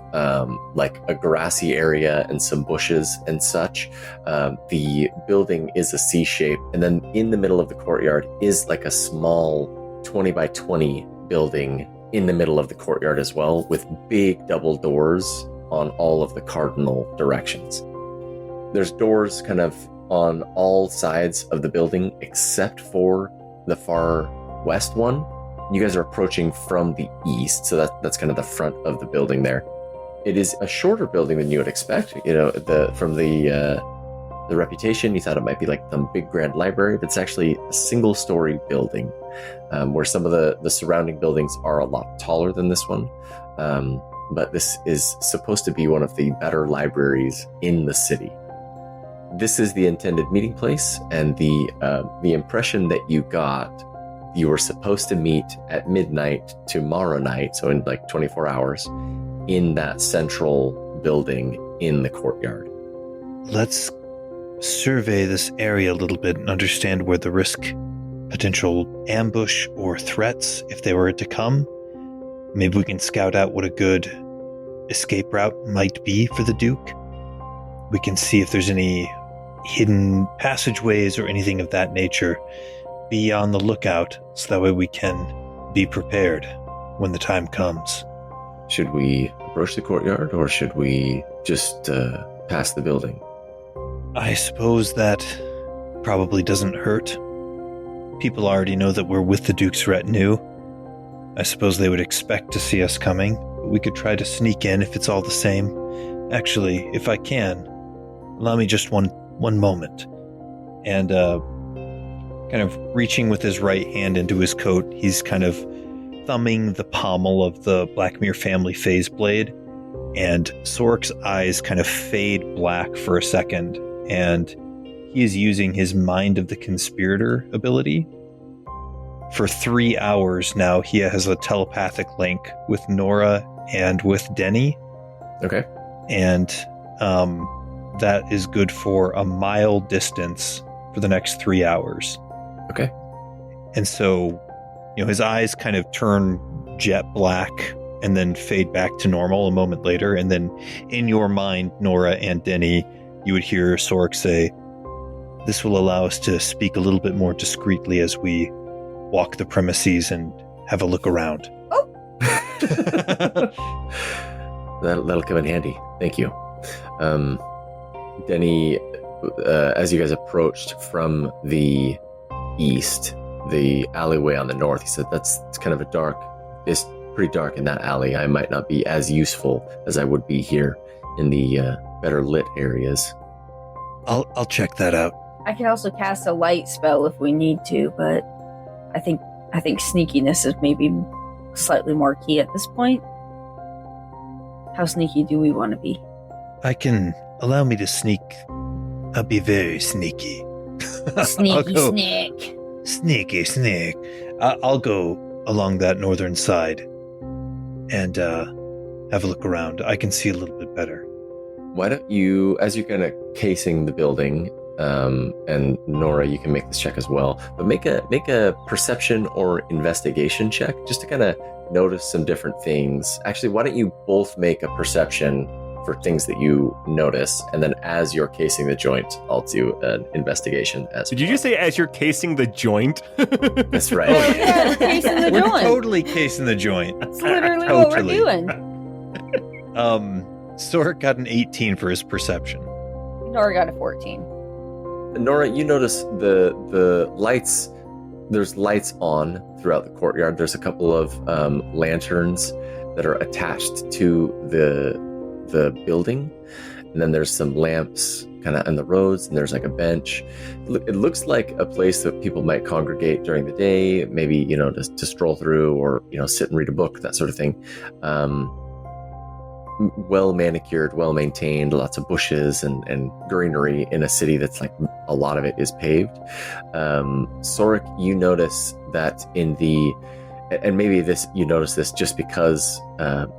like a grassy area and some bushes and such. The building is a C shape, and then in the middle of the courtyard is like a small 20 by 20 building in the middle of the courtyard as well, with big double doors on all of the cardinal directions. There's doors kind of on all sides of the building except for the far west one. You guys are approaching from the east, so that's kind of the front of the building there. It is a shorter building than you would expect. From the reputation, you thought it might be like the big grand library, but it's actually a single-story building, where some of the surrounding buildings are a lot taller than this one. But this is supposed to be one of the better libraries in the city. This is the intended meeting place, and the impression that you got. You were supposed to meet at midnight tomorrow night, so in like 24 hours, in that central building in the courtyard. Let's survey this area a little bit and understand where the potential ambush or threats, if they were to come. Maybe we can scout out what a good escape route might be for the Duke. We can see if there's any hidden passageways or anything of that nature. Be on the lookout, so that way we can be prepared when the time comes. Should we approach the courtyard, or should we just pass the building? I suppose that probably doesn't hurt. People already know that we're with the Duke's retinue. I suppose they would expect to see us coming. But we could try to sneak in if it's all the same. Actually, if I can, allow me just one moment. And kind of reaching with his right hand into his coat, he's kind of thumbing the pommel of the Blackmere family phase blade, and Sork's eyes kind of fade black for a second, and he is using his Mind of the Conspirator ability. For 3 hours now, he has a telepathic link with Nora and with Denny. Okay. And that is good for a mile distance for the next 3 hours. Okay. And so, his eyes kind of turn jet black and then fade back to normal a moment later. And then in your mind, Nora and Denny, you would hear Sork say, "This will allow us to speak a little bit more discreetly as we walk the premises and have a look around." Oh! That'll come in handy. Thank you. Denny, as you guys approached from the east, the alleyway on the north, he said, it's kind of it's pretty dark in that alley. I might not be as useful as I would be here in the better lit areas. I'll check that out. I can also cast a light spell if we need to, but I think sneakiness is maybe slightly more key at this point. How sneaky do we want to be? Allow me to sneak. I'll be very sneaky. Sneaky Sneak. I'll go along that northern side and have a look around. I can see a little bit better. Why don't you, as you're kind of casing the building, and Nora, you can make this check as well, but make a perception or investigation check just to kind of notice some different things. Actually, why don't you both make a perception for things that you notice, and then as you're casing the joint, I'll do an investigation as well. Did you just say as you're casing the joint? That's right. Oh, yeah, we're casing the We're joint. totally casing the joint. That's literally what we're doing. Sork got an 18 for his perception. Nora got a 14. Nora, you notice the lights. There's lights on throughout the courtyard. There's a couple of lanterns that are attached to the building, and then there's some lamps kind of on the roads, and there's like a bench. It looks like a place that people might congregate during the day, maybe, you know, to stroll through, or, you know, sit and read a book, that sort of thing. Well manicured, well maintained, lots of bushes and greenery in a city that's like a lot of it is paved. Sorik, you notice that and maybe you notice this just because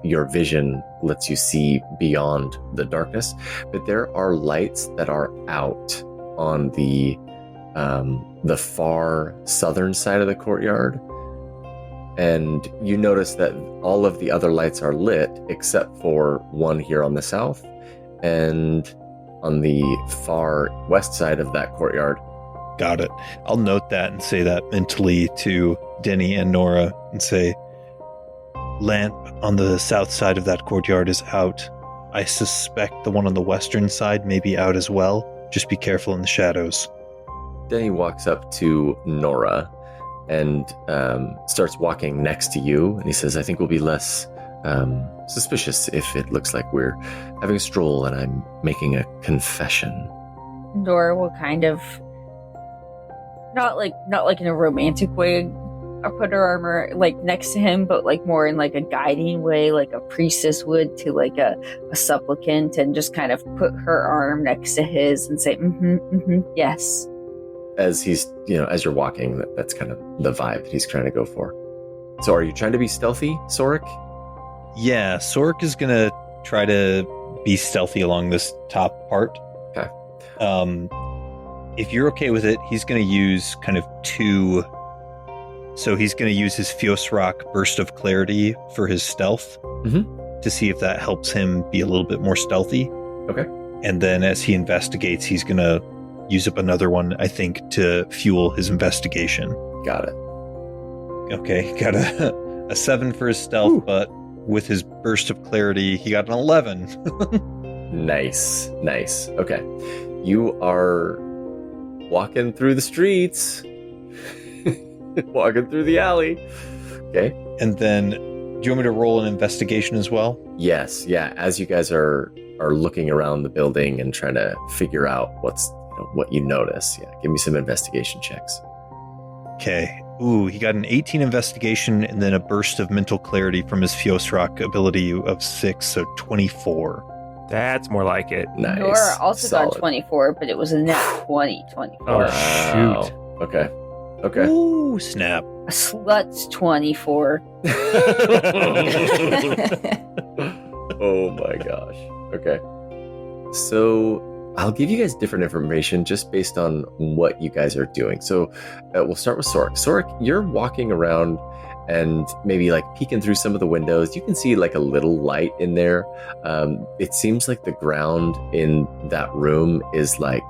your vision lets you see beyond the darkness, but there are lights that are out on the far southern side of the courtyard. And you notice that all of the other lights are lit except for one here on the south, and on the far west side of that courtyard. Got it. I'll note that and say that mentally to Denny and Nora, and say, lamp on the south side of that courtyard is out. I suspect the one on the western side may be out as well. Just be careful in the shadows. Denny walks up to Nora and starts walking next to you, and he says, I think we'll be less suspicious if it looks like we're having a stroll and I'm making a confession. Nora will kind of, not like in a romantic way, put her armor like next to him, but like more in like a guiding way, like a priestess would to like a supplicant, and just kind of put her arm next to his and say, yes. As he's, you know, as you're walking, that's kind of the vibe that he's trying to go for. So are you trying to be stealthy, Sorik? Yeah, Sorik is going to try to be stealthy along this top part. Okay. If you're okay with it, he's going to use kind of two. So he's going to use his Fiosrock Burst of Clarity for his stealth to see if that helps him be a little bit more stealthy. Okay. And then as he investigates, he's going to use up another one, I think, to fuel his investigation. Got it. Okay, got a 7 for his stealth. Ooh. But with his Burst of Clarity, he got an 11. Nice. Okay. You are walking through the streets, walking through the alley. Okay. And then, do you want me to roll an investigation as well? Yes. Yeah. As you guys are looking around the building and trying to figure out what you notice. Yeah. Give me some investigation checks. Okay. Ooh, he got an 18 investigation and then a burst of mental clarity from his Fiosrock ability of 6, so 24. That's more like it. Nice. Nora also Solid. got 24, but it was a net 24. Oh, wow. shoot. Okay. Ooh, snap. A slut's 24. Oh my gosh. Okay. So I'll give you guys different information just based on what you guys are doing. So we'll start with Sorik. Sorik, you're walking around and maybe like peeking through some of the windows. You can see like a little light in there. It seems like the ground in that room is like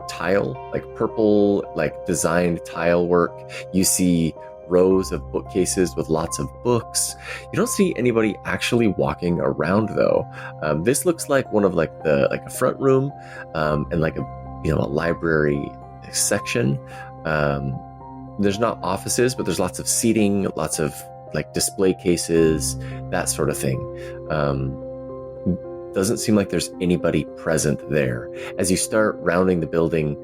tile, like purple, like designed tile work. You see rows of bookcases with lots of books. You don't see anybody actually walking around though. This looks like one of like a front room and like a library section. There's not offices, but there's lots of seating, lots of like display cases, that sort of thing. Doesn't seem like there's anybody present there. As you start rounding the building,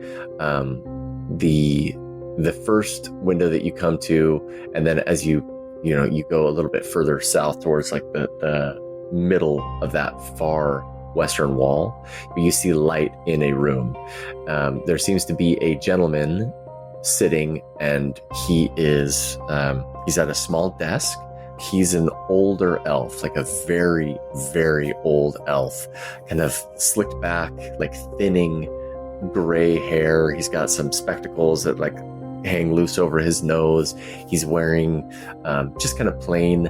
the first window that you come to, and then as you go a little bit further south towards like the middle of that far western wall, you see light in a room. There seems to be a gentleman sitting, and he's at a small desk. He's an older elf, like a very, very old elf, kind of slicked back, like thinning gray hair. He's got some spectacles that like hang loose over his nose. He's wearing just kind of plain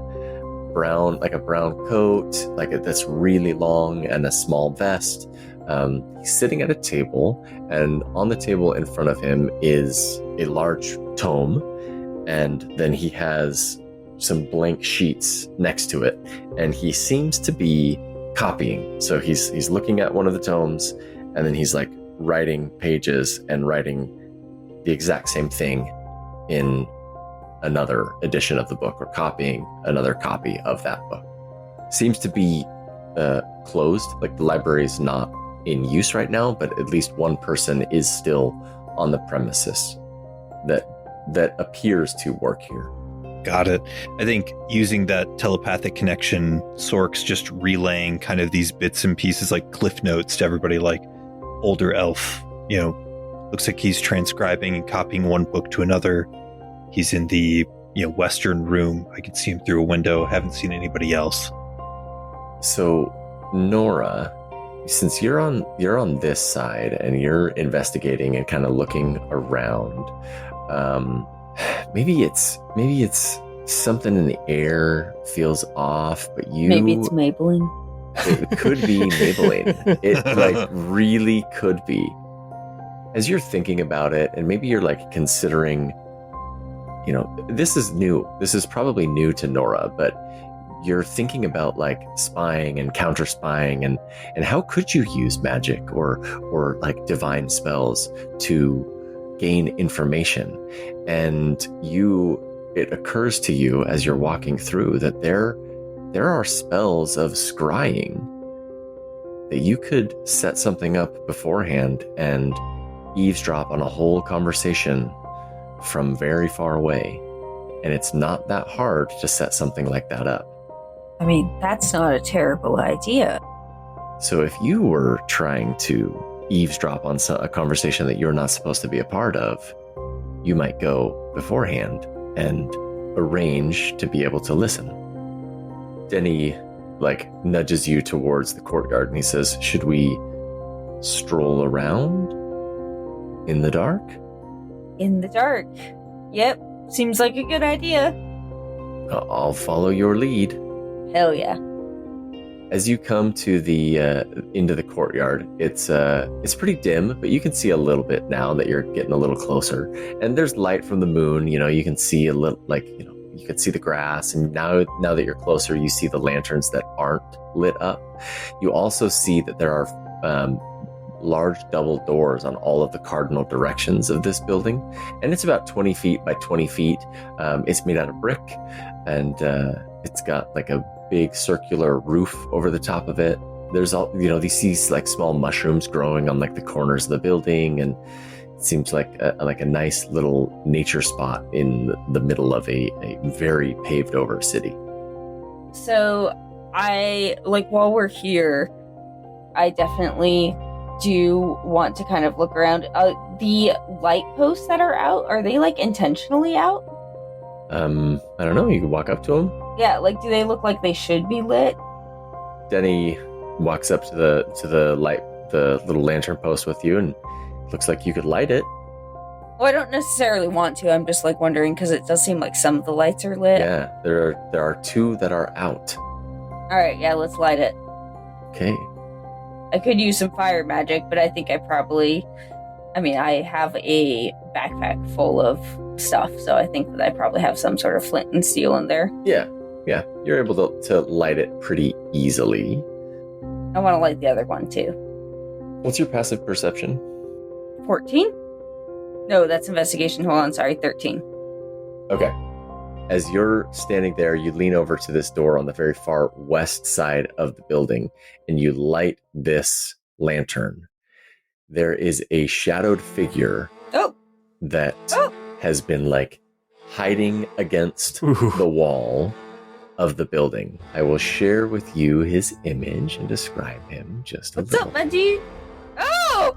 brown, like a brown coat, that's really long, and a small vest. He's sitting at a table, and on the table in front of him is a large tome, and then he has some blank sheets next to it, and he seems to be copying. So he's looking at one of the tomes, and then he's like writing pages and writing the exact same thing in another edition of the book, or copying another copy of that book. Seems to be closed, like the library is not in use right now, but at least one person is still on the premises that appears to work here. Got it. I think using that telepathic connection, Sork's just relaying kind of these bits and pieces like cliff notes to everybody, like older elf, looks like he's transcribing and copying one book to another. He's in the, western room. I can see him through a window. Haven't seen anybody else. So, Nora, since you're on this side and you're investigating and kind of looking around, maybe it's something in the air feels off, but maybe it's Maybelline. It could be Maybelline. It really could be. As you're thinking about it, and maybe you're considering, this is new. This is probably new to Nora, but you're thinking about spying and counter spying and how could you use magic or divine spells to gain information. And it occurs to you as you're walking through that there are spells of scrying, that you could set something up beforehand and eavesdrop on a whole conversation from very far away. And it's not that hard to set something like that up. I mean, that's not a terrible idea. So if you were trying to eavesdrop on a conversation that you're not supposed to be a part of, you might go beforehand and arrange to be able to listen. Denny nudges you towards the courtyard and he says, should we stroll around in the dark? In the dark. Yep, seems like a good idea. I'll follow your lead. Hell yeah. As you come to the into the courtyard, it's pretty dim, but you can see a little bit now that you're getting a little closer. And there's light from the moon. You can see a little, you can see the grass. And now that you're closer, you see the lanterns that aren't lit up. You also see that there are large double doors on all of the cardinal directions of this building, and it's about 20 feet by 20 feet. It's made out of brick, and it's got a big circular roof over the top of it. There's all these small mushrooms growing on the corners of the building, and it seems like a nice little nature spot in the middle of a very paved over city. So I while we're here, I definitely do want to kind of look around. The light posts that are out, are they intentionally out? I don't know. You can walk up to them. Yeah, do they look like they should be lit? Denny walks up to the light, the little lantern post with you, and looks like you could light it. Well, I don't necessarily want to. I'm just wondering because it does seem like some of the lights are lit. Yeah, there are two that are out. All right, yeah, let's light it. Okay. I could use some fire magic, but I think I have a backpack full of stuff, so I think that I probably have some sort of flint and steel in there. Yeah. You're able to light it pretty easily. I want to light the other one, too. What's your passive perception? 14? No, that's investigation. Hold on, sorry, 13. Okay. As you're standing there, you lean over to this door on the very far west side of the building, and you light this lantern. There is a shadowed figure that has been hiding against the wall of the building. I will share with you his image and describe him just a little. What's up, my dude? Oh!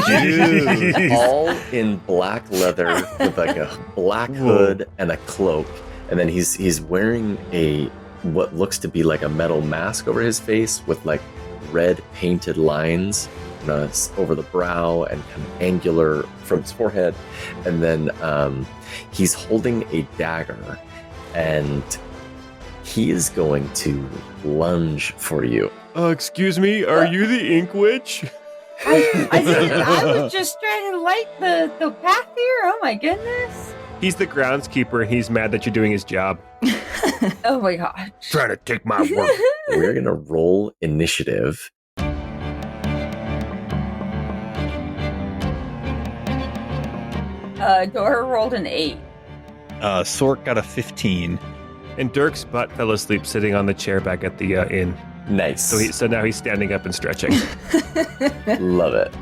Dude. All in black leather with a black hood and a cloak. And then he's wearing what looks to be a metal mask over his face with red painted lines over the brow and kind of angular from his forehead. And then he's holding a dagger, and he is going to lunge for you. Excuse me, are you the Ink Witch? I was just trying to light the path here. Oh my goodness. He's the groundskeeper, and he's mad that you're doing his job. Oh my god. Trying to take my work. We're going to roll initiative. Dora rolled an 8. Sork got a 15. And Dirk's butt fell asleep sitting on the chair back at the inn. Nice. So now he's standing up and stretching. Love it.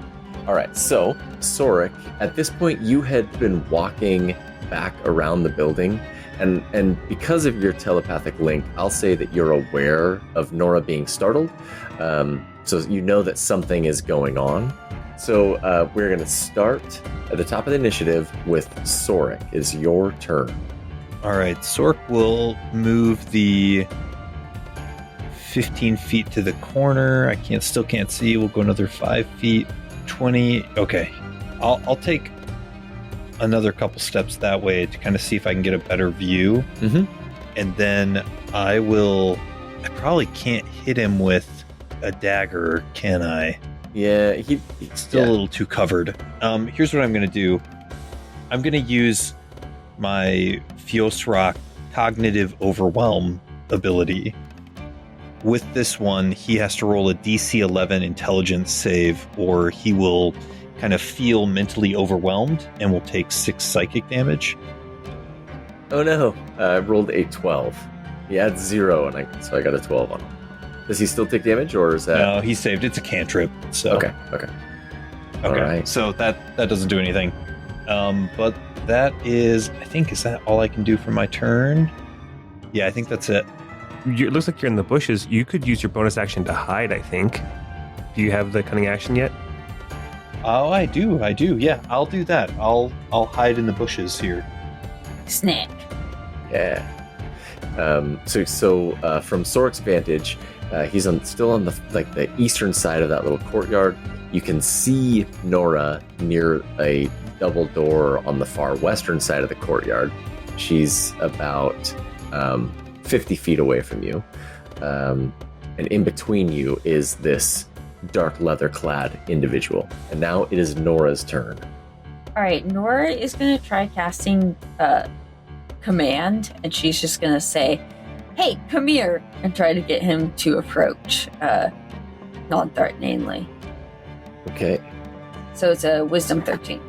All right, so Sorik, at this point you had been walking back around the building, and because of your telepathic link, I'll say that you're aware of Nora being startled, so you know that something is going on. So we're going to start at the top of the initiative with Sorik. It's your turn. All right, Sork will move the 15 feet to the corner. I still can't see. We'll go another 5 feet. 20. Okay, I'll take another couple steps that way to kind of see if I can get a better view. Mm-hmm. And then I probably can't hit him with a dagger, can I? Yeah, he's still a little too covered. Here's what I'm going to do. I'm going to use my Fiosrock Cognitive Overwhelm ability. With this one, he has to roll a DC 11 intelligence save, or he will kind of feel mentally overwhelmed and will take 6 psychic damage. Oh no, I rolled a 12. He adds 0, so I got a 12 on him. Does he still take damage, or is that... No, he's saved. It's a cantrip. So Okay. All right. So that doesn't do anything. But that is, I think, is that all I can do for my turn? Yeah, I think that's it. It looks like you're in the bushes. You could use your bonus action to hide, I think. Do you have the cunning action yet? Oh, I do. Yeah, I'll do that. I'll hide in the bushes here. Snack. Yeah. So from Sorik's vantage, he's still on the eastern side of that little courtyard. You can see Nora near a double door on the far western side of the courtyard. She's about 50 feet away from you. And in between you is this dark leather-clad individual. And now it is Nora's turn. All right, Nora is going to try casting command, and she's just going to say, "Hey, come here," and try to get him to approach non-threateningly. Okay. So it's a Wisdom 13.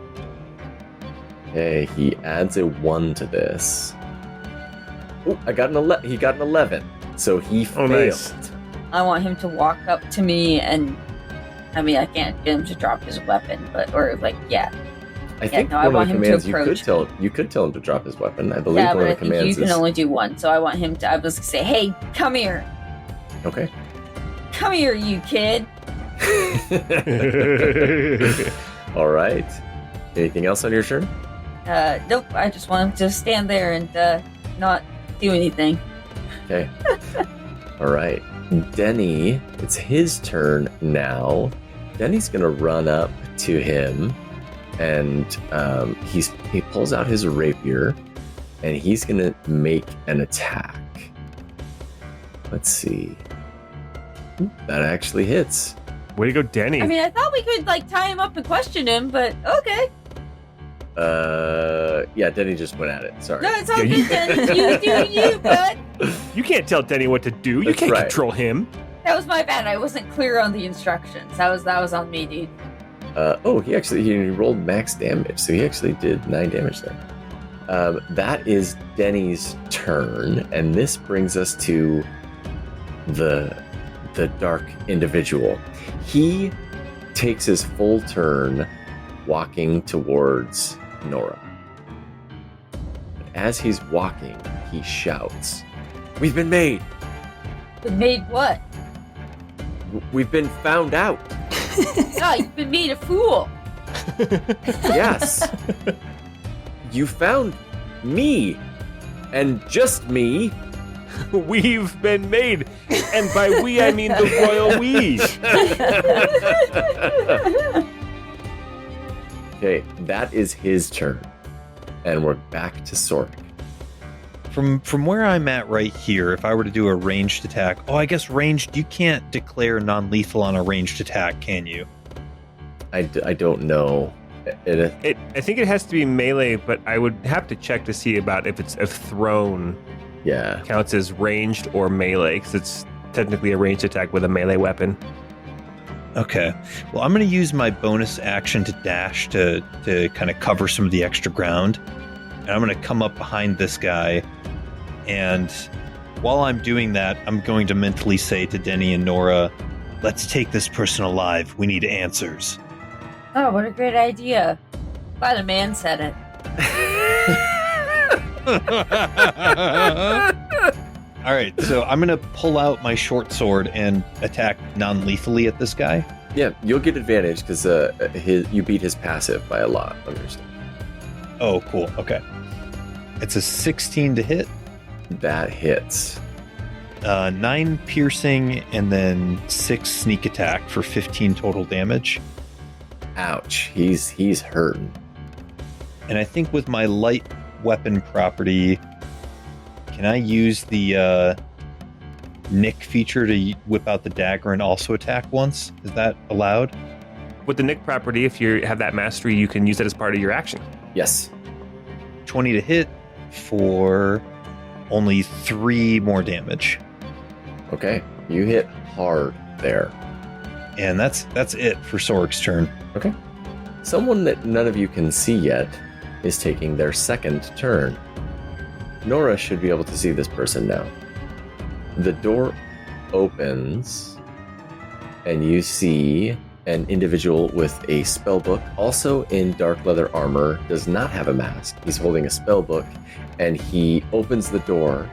Okay, he adds a 1 to this. Oh, he got an 11. So he failed. Nice. I want him to walk up to me, and I mean, I can't get him to drop his weapon, I think one want of him the to commands approach. you could tell him to drop his weapon. I believe Yeah, one but of I the think commands you can is only do one. So I want him to. I was gonna say, "Hey, come here, okay. come here, you kid." All right. Anything else on your turn? Nope. I just want him to stand there and not do anything. Okay. All right. Denny, it's his turn now. Denny's gonna run up to him, and he pulls out his rapier, and he's gonna make an attack. Let's see. That actually hits. Way to go, Denny. I mean, I thought we could tie him up and question him, but okay. Yeah, Denny just went at it. Sorry. No, it's all good, Denny. You do you, bud. You can't tell Denny what to do. You That's can't right. control him. That was my bad. I wasn't clear on the instructions. That was on me, dude. He rolled max damage, so he actually did 9 damage there. That is Denny's turn, and this brings us to the dark individual. He takes his full turn walking towards Nora. As he's walking, he shouts, "We've been made! But made what? We've been found out! Oh, you've been made a fool. Yes! You found me! And just me!" We've been made. And by we, I mean the royal we. Okay, that is his turn. And we're back to Sork. From where I'm at right here, if I were to do a ranged attack, I guess ranged, you can't declare non-lethal on a ranged attack, can you? I don't know. I think it has to be melee, but I would have to check to see about if thrown Yeah. counts as ranged or melee, because it's technically a ranged attack with a melee weapon. Okay. Well, I'm going to use my bonus action to dash to kind of cover some of the extra ground. And I'm going to come up behind this guy and while I'm doing that, I'm going to mentally say to Denny and Nora, let's take this person alive. We need answers. Oh, what a great idea. Glad a man said it. All right, so I'm going to pull out my short sword and attack non-lethally at this guy. Yeah, you'll get advantage because you beat his passive by a lot. Understand? Oh, cool. Okay. It's a 16 to hit, That hits. 9 piercing, and then 6 sneak attack for 15 total damage. Ouch. He's hurting. And I think with my light weapon property, can I use the Nick feature to whip out the dagger and also attack once? Is that allowed? With the Nick property, if you have that mastery, you can use that as part of your action. Yes. 20 to hit for only 3 more damage. Okay. You hit hard there. And that's it for Sorik's turn. Okay. Someone that none of you can see yet is taking their second turn. Nora should be able to see this person now. The door opens, and you see an individual with a spellbook, also in dark leather armor, does not have a mask. He's holding a spellbook, and he opens the door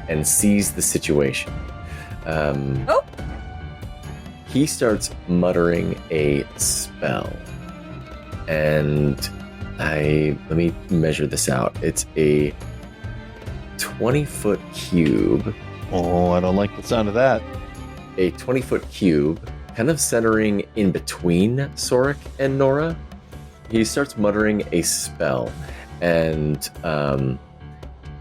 and sees the situation. He starts muttering a spell. And let me measure this out. It's a 20-foot cube. Oh, I don't like the sound of that. A 20-foot cube, kind of centering in between Sorik and Nora. He starts muttering a spell, and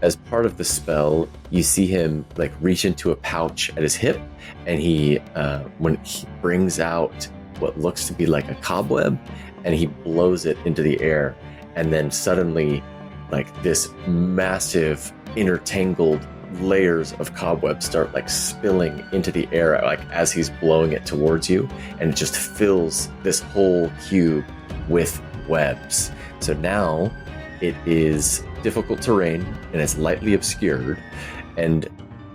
as part of the spell, you see him like reach into a pouch at his hip, and when he brings out what looks to be like a cobweb, and he blows it into the air, and then suddenly, like this massive intertangled layers of cobwebs start like spilling into the air, like as he's blowing it towards you, and it just fills this whole cube with webs. So now it is difficult terrain and it's lightly obscured, and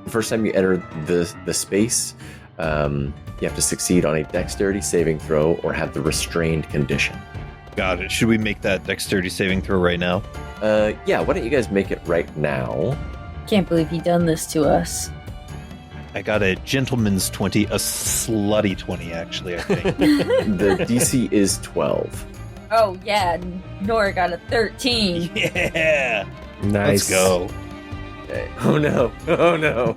the first time you enter the space, you have to succeed on a dexterity saving throw or have the restrained condition. Got it. Should we make that dexterity saving throw right now? Yeah, why don't you guys make it right now? Can't believe he done this to us. I got a gentleman's 20, a slutty 20, actually, I think. The DC is 12. Oh yeah, Nora got a 13. Yeah! Nice. Let's go. Okay. Oh no. Oh no.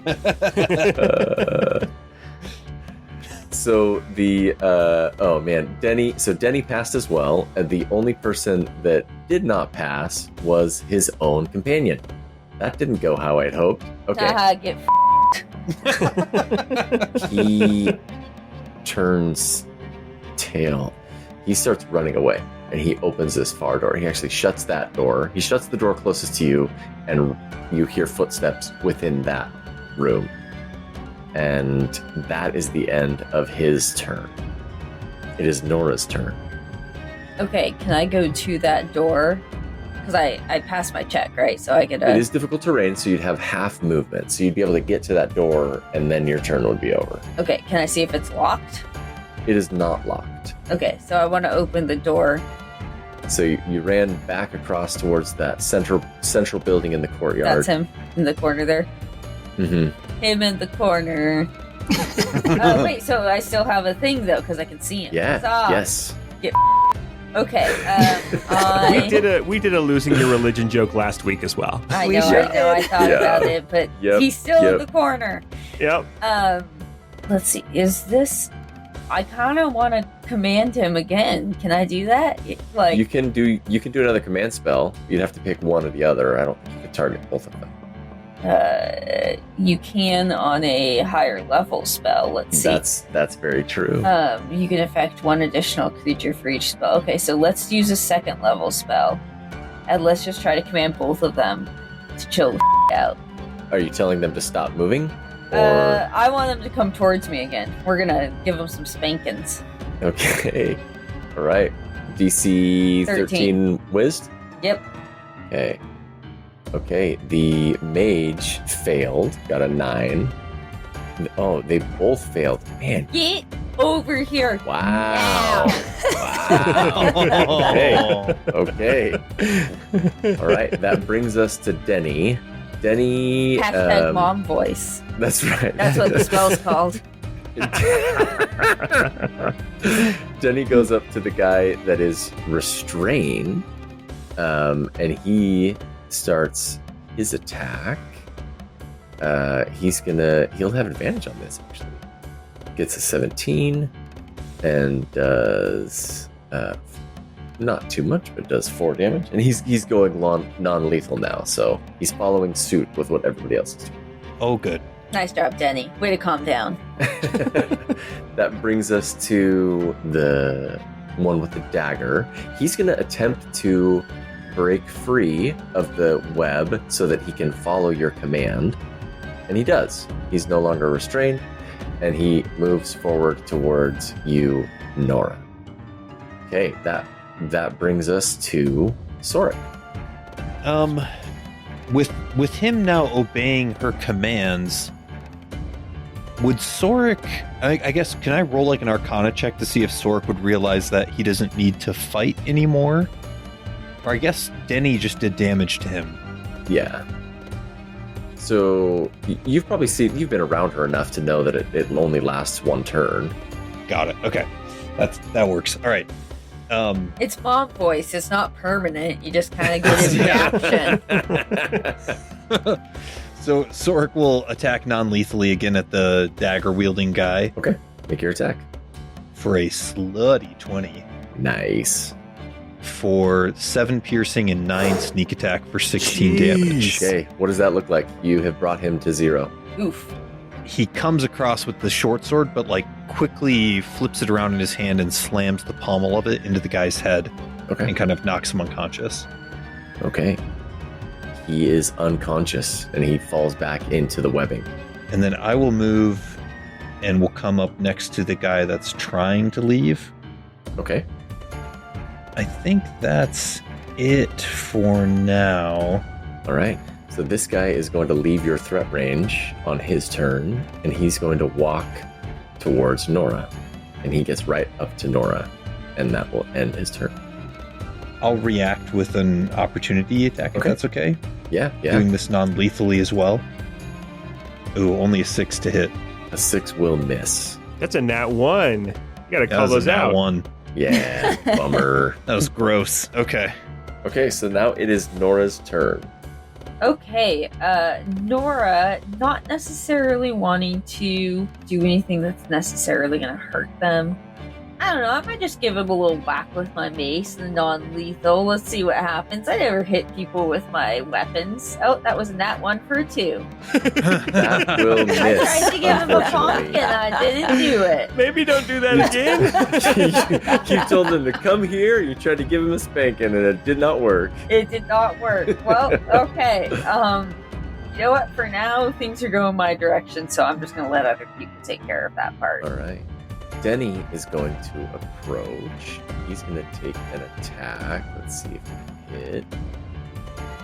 So Denny passed as well, and the only person that did not pass was his own companion. That didn't go how I'd hoped. Okay. Get He turns tail. He starts running away, and he opens this far door. He actually shuts that door. He shuts the door closest to you, and you hear footsteps within that room. And that is the end of his turn. It is Nora's turn. Okay, can I go to that door? Because I passed my check, right? So I could... It is difficult terrain, so you'd have half movement. So you'd be able to get to that door, and then your turn would be over. Okay, can I see if it's locked? It is not locked. Okay, so I want to open the door. So you ran back across towards that central building in the courtyard. That's him in the corner there. Mm-hmm. Him in the corner. Oh, wait, so I still have a thing, though, because I can see him. Yeah, Stop. yes. Okay, We did a losing your religion joke last week as well. I know, I thought about it, but he's still in the corner. Yep. Let's see, is this... I kind of want to command him again. Can I do that? Like you can do another command spell. You'd have to pick one or the other. I don't think you could target both of them. You can on a higher level spell. Let's see. That's very true. You can affect one additional creature for each spell. Okay, so let's use a second level spell, and let's just try to command both of them to chill the out. Are you telling them to stop moving? Or... I want them to come towards me again. We're gonna give them some spankings. Okay. All right. DC 13 whizzed? Yep. Okay. Okay, the mage failed, got a 9. Oh, they both failed. Man, Get over here. wow. Wow. Okay. All right, that brings us to Denny. Denny. Hashtag mom voice. That's right. That's what the spell's called. Denny goes up to the guy that is restrained, and he starts his attack. He'll have advantage on this, actually. Gets a 17 and does not too much, but does 4 damage. And he's going non-lethal now, so he's following suit with what everybody else is doing. Oh, good. Nice job, Denny. Way to calm down. That brings us to the one with the dagger. He's going to attempt to break free of the web so that he can follow your command. And he does. He's no longer restrained, and he moves forward towards you, Nora. Okay, that brings us to Sorik. With him now obeying her commands, would Sorik, I guess, can I roll like an Arcana check to see if Sorik would realize that he doesn't need to fight anymore? Or I guess Denny just did damage to him. Yeah. So you've been around her enough to know that it only lasts 1 turn. Got it. Okay. That works. All right. It's mom voice. It's not permanent. You just kind of get a reaction. So Sorik will attack non-lethally again at the dagger-wielding guy. Okay, make your attack. For a slutty 20. Nice. For 7 piercing and 9 sneak attack for 16 damage. Okay, what does that look like? You have brought him to 0. Oof. He comes across with the short sword, but quickly flips it around in his hand and slams the pommel of it into the guy's head. Okay. And kind of knocks him unconscious. Okay. He is unconscious, and he falls back into the webbing. And then I will move and will come up next to the guy that's trying to leave. Okay. I think that's it for now. All right. So this guy is going to leave your threat range on his turn, and he's going to walk towards Nora. And he gets right up to Nora, and that will end his turn. I'll react with an opportunity attack, if that's okay. Yeah. Doing this non-lethally as well. Ooh, only a 6 to hit. A 6 will miss. That's a nat 1. You gotta call those out. 1. Yeah, bummer. That was gross. Okay. Okay, so now it is Nora's turn. Okay, Nora, not necessarily wanting to do anything that's necessarily going to hurt them. I don't know, I might just give him a little whack with my mace and non-lethal. Let's see what happens. I never hit people with my weapons. Oh, that was a nat 1 for a 2. That will miss. I tried to give him a bonk and I didn't do it. Maybe don't do that again. You told him to come here, you tried to give him a spanking, and it did not work. It did not work. Well, okay. You know what? For now, things are going my direction, so I'm just going to let other people take care of that part. All right. Denny is going to approach. He's going to take an attack. Let's see if he can hit.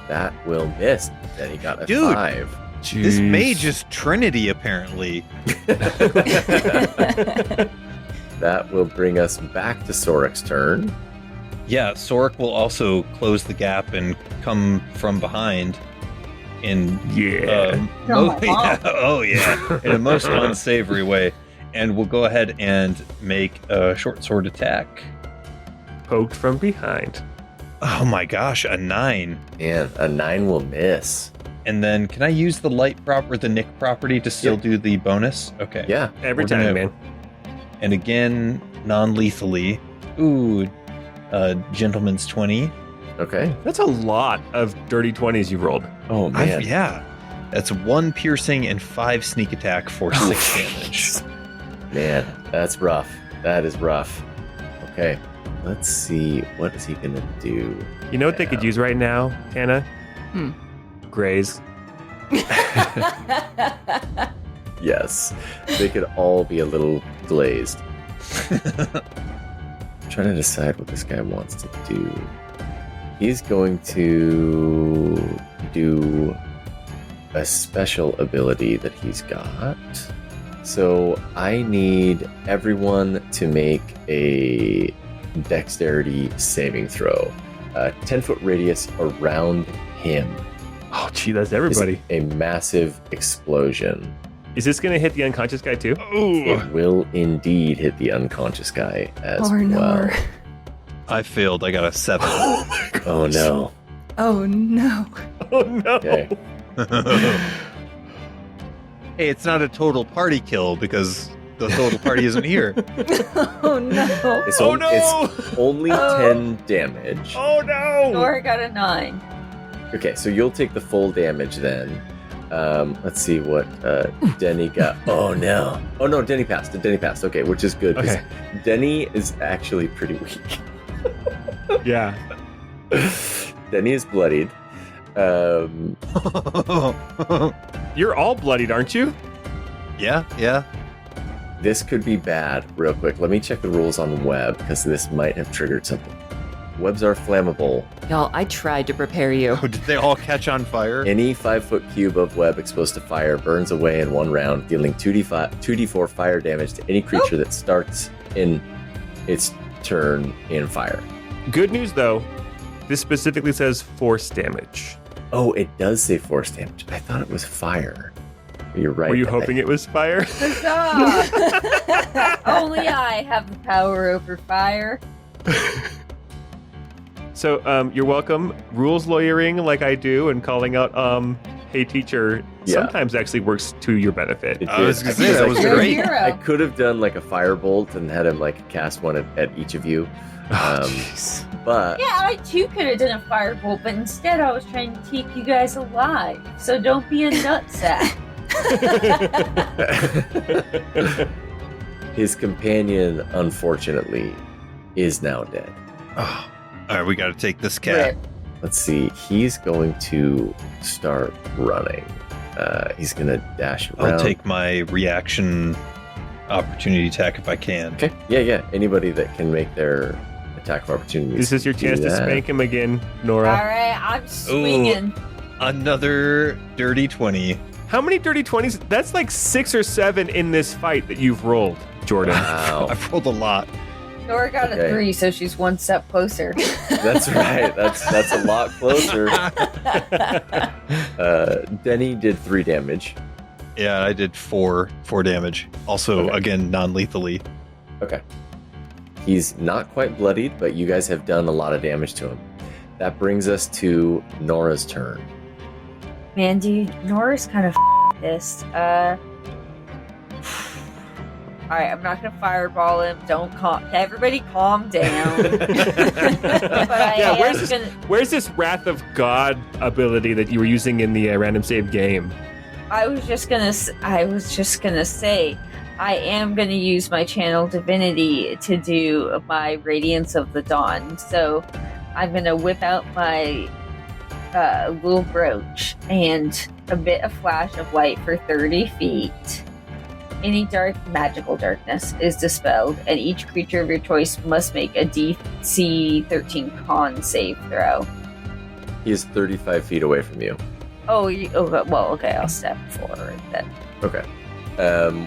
That will miss. Denny got a 5. Jeez. This mage is Trinity, apparently. That will bring us back to Sorik's turn. Yeah, Sorik will also close the gap and come from behind. In in a most unsavory way. And we'll go ahead and make a short sword attack. Poked from behind. Oh my gosh, a 9. And a 9 will miss. And then can I use the the Nick property to still do the bonus? Okay. Yeah. Every We're time, gonna- man. And again, non-lethally. Ooh, gentleman's 20. Okay. That's a lot of dirty 20s you've rolled. Oh, man. Yeah. That's 1 piercing and 5 sneak attack for 6 damage. Man, that's rough. That is rough. Okay. Let's see. What is he going to do? You know what they could use right now, Tana? Graze. Yes. They could all be a little glazed. I'm trying to decide what this guy wants to do. He's going to do a special ability that he's got. So I need everyone to make a dexterity saving throw. 10-foot radius around him. Oh, gee, that's everybody. A massive explosion. Is this going to hit the unconscious guy too? It will indeed hit the unconscious guy as well. I failed. I got a 7. Oh my gosh. Oh no. Oh no. Oh no. Okay. Hey, it's not a total party kill because the total party isn't here. Oh no. It's Oh, on- no! It's only 10 damage. Oh no. Nora got a 9. Okay, so you'll take the full damage then. Let's see what Denny got. Oh no. Oh no, Denny passed. Okay, which is good because Okay. Denny is actually pretty weak. Yeah. Denny is bloodied. You're all bloodied, aren't you? Yeah. This could be bad. Real quick, let me check the rules on web because this might have triggered something. Webs are flammable. Y'all, I tried to prepare you. Oh, did they all catch on fire? Any 5-foot cube of web exposed to fire burns away in one round, dealing 2d4 fire damage to any creature that starts in its turn in fire. Good news though, this specifically says force damage. Oh, it does say force damage. I thought it was fire. You're right. Were you hoping it was fire? Huzzah! Only I have the power over fire. So, you're welcome. Rules lawyering like I do and calling out, hey teacher, Yeah. sometimes actually works to your benefit. It I was did. gonna say, that was You're a great. hero. I could have done like a firebolt and had him like cast one at each of you. Oh, jeez. But Yeah, I too could have done a firebolt, but instead I was trying to keep you guys alive. So don't be a nutsack. his companion, unfortunately, is now dead. Oh, all right, we got to take this cat. Rip. Let's see. He's going to start running. He's going to dash around. I'll take my reaction opportunity attack if I can. Okay. Yeah. Anybody that can make their attack of opportunity. This is your chance to spank him again, Nora. Alright, I'm swinging. Another dirty 20. How many dirty 20s? That's like 6 or 7 in this fight that you've rolled, Jordan. Wow. I've rolled a lot. Nora got Okay. a 3, so she's one step closer. That's right. That's a lot closer. Denny did 3 damage. Yeah, I did 4 damage. Also, Okay. again, non-lethally. Okay. He's not quite bloodied, but you guys have done a lot of damage to him. That brings us to Nora's turn. Man, dude, Nora's kind of pissed. Alright, I'm not gonna fireball him. Everybody calm down. But Yeah, I where's this Wrath of God ability that you were using in the random save game? I was just gonna say, I am gonna use my channel divinity to do my Radiance of the Dawn. So I'm gonna whip out my little brooch and a bit of flash of light for 30 feet. Any magical darkness is dispelled, and each creature of your choice must make a DC 13 con save throw. He is 35 feet away from you. Okay, I'll step forward then. Okay.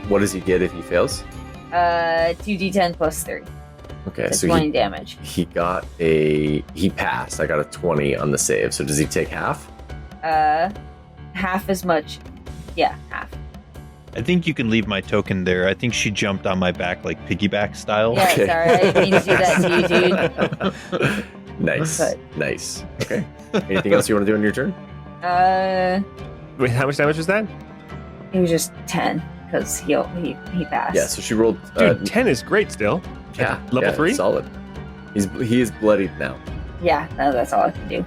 What does he get if he fails? 2d10 plus 3. Okay, That's so 20 damage. he passed. I got a 20 on the save. So does he take half? Half as much. Yeah, half. I think you can leave my token there. I think she jumped on my back like piggyback style. Yeah, Okay. sorry, I didn't mean to do that to you, dude. Nice. But- Nice. Okay. Anything else you want to do on your turn? Wait, how much damage was that? It was just 10 because he passed. Yeah, so she rolled. Dude, 10 is great still. Yeah. Level yeah, 3? Solid. He is bloodied now. Yeah, no, that's all I can do.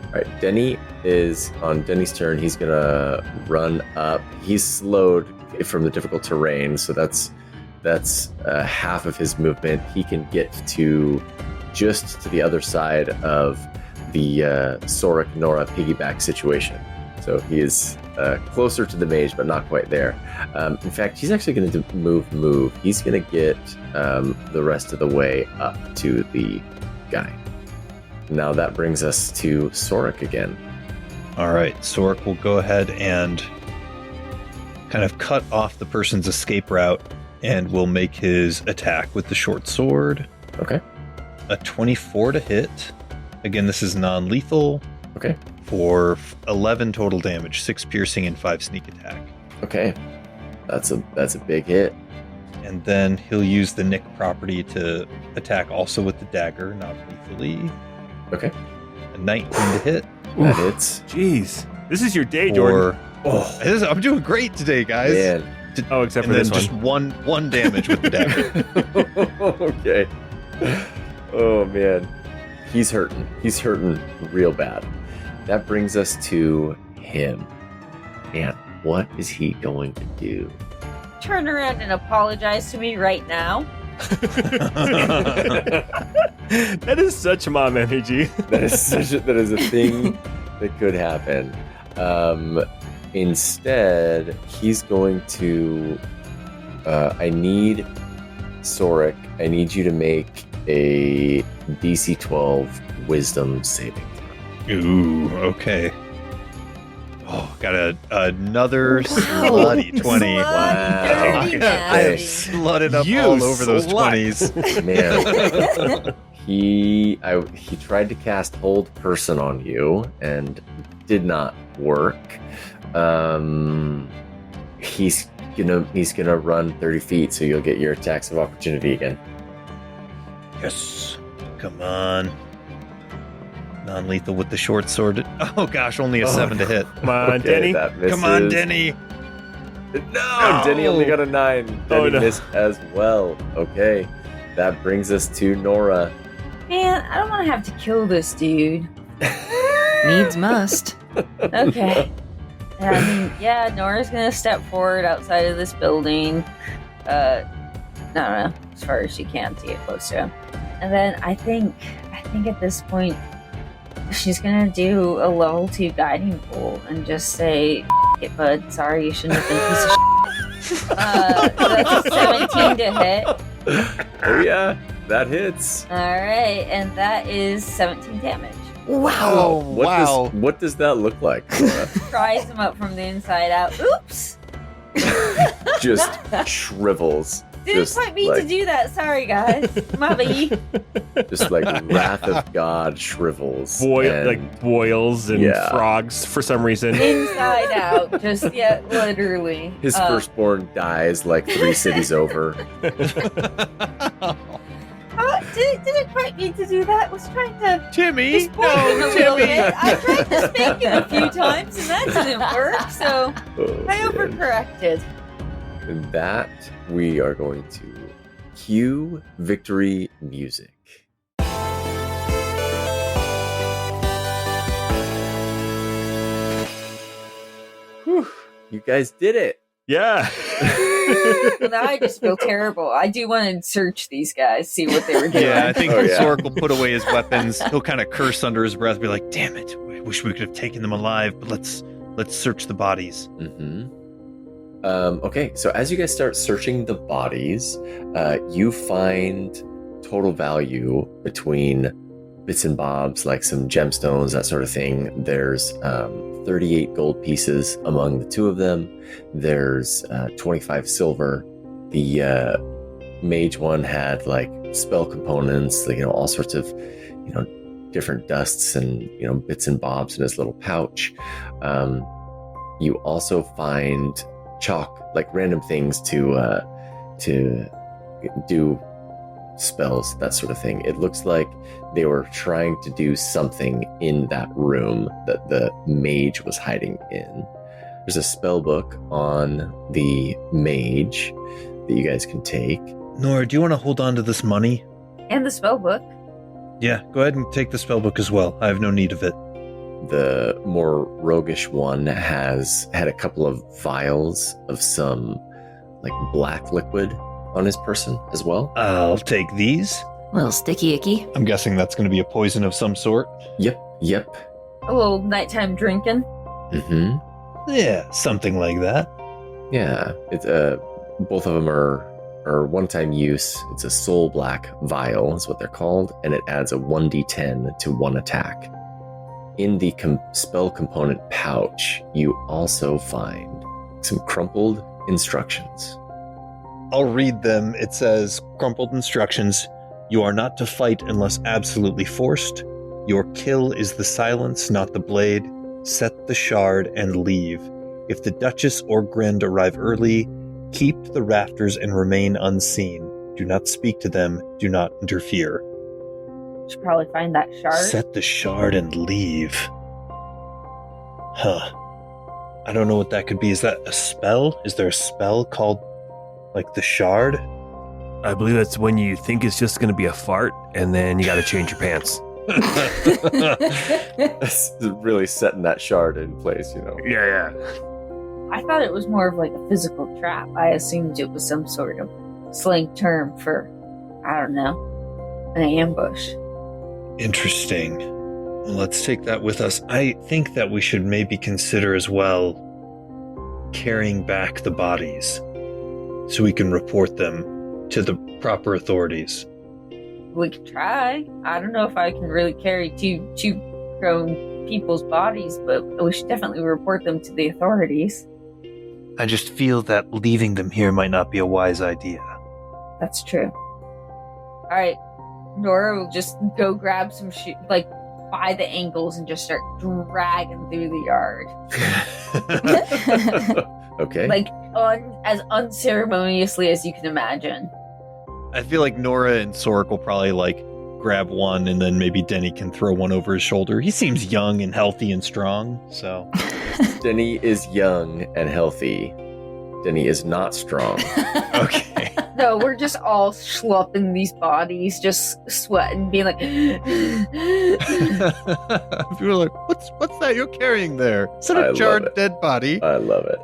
All right, Denny is on Denny's turn. He's gonna run up. He's slowed from the difficult terrain, so that's half of his movement. He can get to just to the other side of the Soric Nora piggyback situation. So he is closer to the mage, but not quite there. In fact, he's actually going to move. He's going to get the rest of the way up to the guy. Now that brings us to Sorik again. All right, Sorik will go ahead and kind of cut off the person's escape route and will make his attack with the short sword. Okay. A 24 to hit. Again, this is non-lethal. Okay. For 11 total damage, 6 piercing and 5 sneak attack. Okay. That's a big hit. And then he'll use the Nick property to attack also with the dagger, not lethally. Okay. A 19 to hit. That hits. Jeez. This is your day, Jordan. I'm doing great today, guys. Man. Oh, except And for then this just one damage with the dagger. Okay. Oh, man. He's hurting. He's hurting real bad. That brings us to him. Man, what is he going to do? Turn around and apologize to me right now. That is such mom energy. That is a thing that could happen. Instead, he's going to. I need Sorik. I need you to make a DC 12 Wisdom saving throw. Ooh, okay. Oh, got another slutty 20. Wow. I have slutted up You all over those slut. 20s. Man, he tried to cast Hold Person on you and did not work. He's gonna run 30 feet, so you'll get your attacks of opportunity again. Yes. Come on. Non-lethal with the short sword. Oh gosh, only a 7 to hit. Come on, Denny. that misses. Come on, Denny. No, Denny only got a 9. Denny no. missed as well. Okay, that brings us to Nora. Man, I don't want to have to kill this dude. Needs must. Okay. I mean, yeah, Nora's gonna step forward outside of this building. I don't know, as far as she can to get close to him. And then I think at this point, she's gonna do a level 2 guiding pull and just say, it, bud, sorry, you shouldn't have been a piece of shit. So that's a 17 to hit. Oh yeah, that hits. Alright, and that is 17 damage. Wow. What does that look like, Nora? Pries him up from the inside out. Oops! Just shrivels. Didn't Just quite mean to do that. Sorry, guys. My bad. Just like Wrath of God shrivels. and- Like boils and Yeah. frogs for some reason. Inside out. Just, yeah, literally. His firstborn dies like 3 cities over. Didn't quite mean to do that. Was trying to Timmy, just point him a little bit. I tried to spank him a few times and that didn't work, so Oh, I man. overcorrected. And that we are going to cue victory music. Whew, you guys did it. Yeah. Well, now I just feel terrible. I do want to search these guys, see what they were doing. Yeah, I think Oh, yeah. Sorik will put away his weapons. He'll kind of curse under his breath, be like, "Damn it! I wish we could have taken them alive, but let's search the bodies." Mm-hmm. Okay, so as you guys start searching the bodies, you find total value between bits and bobs, like some gemstones, that sort of thing. There's 38 gold pieces among the two of them. There's 25 silver. The mage one had like spell components, all sorts of, different dusts and, bits and bobs in his little pouch. You also find chalk, like random things to do spells, that sort of thing. It looks like they were trying to do something in that room that the mage was hiding in. There's a spell book on the mage that you guys can take. Nora, do you want to hold on to this money? And the spell book. Yeah, go ahead and take the spellbook as well. I have no need of it. The more roguish one had a couple of vials of some like black liquid on his person as well. I'll take these. Little sticky icky. I'm guessing that's going to be a poison of some sort. Yep. A little nighttime drinking. Mm-hmm. Yeah, something like that. Yeah. It's both of them are or one-time use. It's a soul black vial is what they're called, and it adds a 1d10 to one attack. In the spell component pouch, you also find some crumpled instructions. I'll read them. It says, crumpled instructions. You are not to fight unless absolutely forced. Your kill is the silence, not the blade. Set the shard and leave. If the Duchess or Grend arrive early, keep the rafters and remain unseen. Do not speak to them. Do not interfere. Should probably find that shard. Set the shard and leave. Huh. I don't know what that could be. Is that a spell? Is there a spell called, like, the shard? I believe that's when you think it's just going to be a fart, and then you got to change your pants. That's really setting that shard in place, you know. Yeah. I thought it was more of like a physical trap. I assumed it was some sort of slang term for, I don't know, an ambush. Interesting. Well, let's take that with us. I think that we should maybe consider as well carrying back the bodies so we can report them to the proper authorities. We could try. I don't know if I can really carry two grown people's bodies, but we should definitely report them to the authorities. I just feel that leaving them here might not be a wise idea. That's true. Alright, Nora will just go grab some by the ankles and just start dragging through the yard. Okay. As unceremoniously as you can imagine. I feel like Nora and Sork will probably, grab one, and then maybe Denny can throw one over his shoulder. He seems young and healthy and strong, so... Denny is young and healthy. Denny is not strong. Okay. No, we're just all schlupping these bodies, just sweating, being like... People are like, what's that you're carrying there? Is that a jarred dead body? I love it.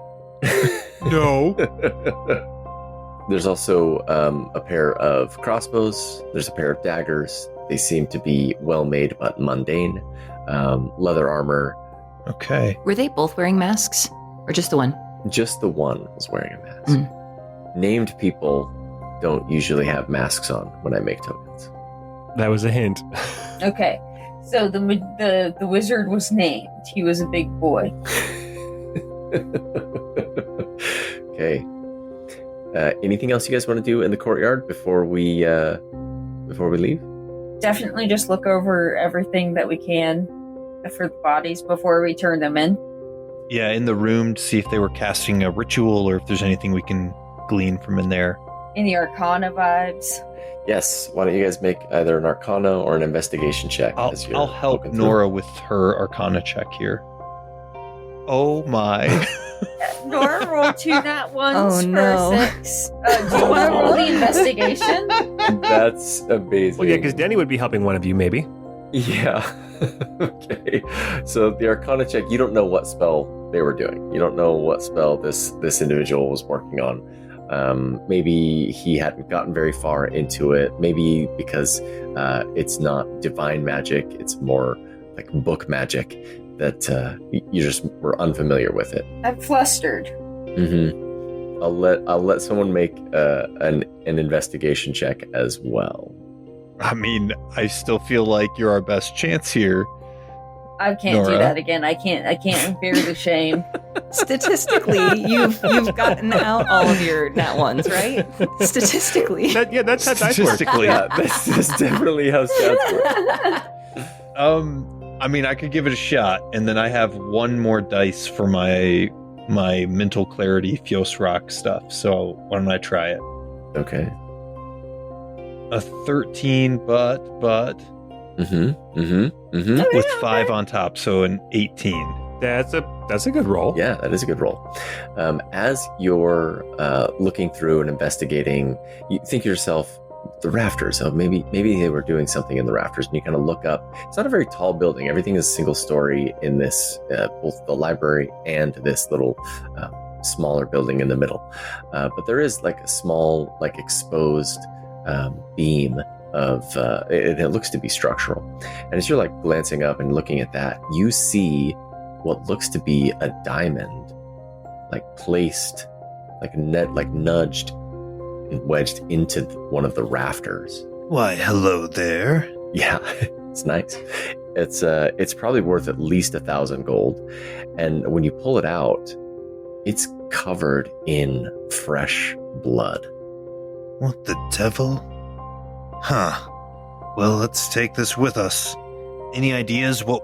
No. There's also a pair of crossbows. There's a pair of daggers. They seem to be well made but mundane. Leather armor. Okay. Were they both wearing masks? Or just the one? Just the one was wearing a mask. Named people don't usually have masks on when I make tokens. That was a hint. Okay, so the wizard was named. He was a big boy. Okay. Anything else you guys want to do in the courtyard before we leave? Definitely just look over everything that we can for the bodies before we turn them in. Yeah, in the room to see if they were casting a ritual or if there's anything we can glean from in there. Any Arcana vibes? Yes. Why don't you guys make either an Arcana or an investigation check? I'll help Nora with her Arcana check here. Oh my. Nora rolled 2 nat ones Oh, for no. a 6. Do you want to roll the investigation? That's amazing. Well, yeah, because Danny would be helping one of you, maybe. Yeah. Okay. So the Arcana check, you don't know what spell they were doing. You don't know what spell this individual was working on. Maybe he hadn't gotten very far into it. Maybe because it's not divine magic, it's more like book magic that you just were unfamiliar with it. I'm flustered. Mm-hmm. I'll let someone make an investigation check as well. I mean, I still feel like you're our best chance here. I can't do Nora? that again. I can't bear the shame. Statistically, you've gotten out all of your nat ones, right? Statistically. That's how dice work. Statistically. Yeah, that's definitely how stats work. I mean, I could give it a shot, and then I have one more dice for my mental clarity Fiosrock stuff, so why don't I try it? Okay. A 13, but with 5 on top, so an 18. That's a good roll. Yeah, that is a good roll. As you're looking through and investigating, you think to yourself, the rafters. So maybe they were doing something in the rafters, and you kind of look up. It's not a very tall building. Everything is single story in this, both the library and this little smaller building in the middle. But there is like a small, exposed beam of it looks to be structural. And as you're glancing up and looking at that, you see what looks to be a diamond placed, nudged wedged into one of the rafters. Why, hello there. Yeah, it's nice. It's probably worth at least 1,000 gold. And when you pull it out, it's covered in fresh blood. What the devil? Huh. Well, let's take this with us. Any ideas what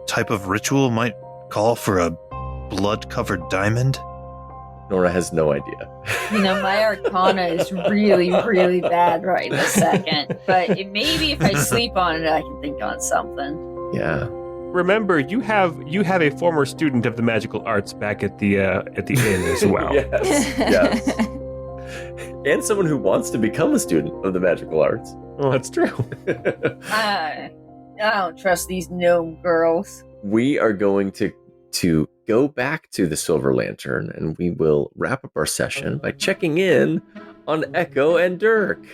type of ritual might call for a blood-covered diamond? Nora has no idea. My arcana is really, really bad right this second. But maybe if I sleep on it, I can think on something. Yeah. Remember, you have a former student of the magical arts back at the inn as well. Yes. And someone who wants to become a student of the magical arts. Well, that's true. I don't trust these gnome girls. We are going to go back to the Silver Lantern, and we will wrap up our session by checking in on Echo and Dirk.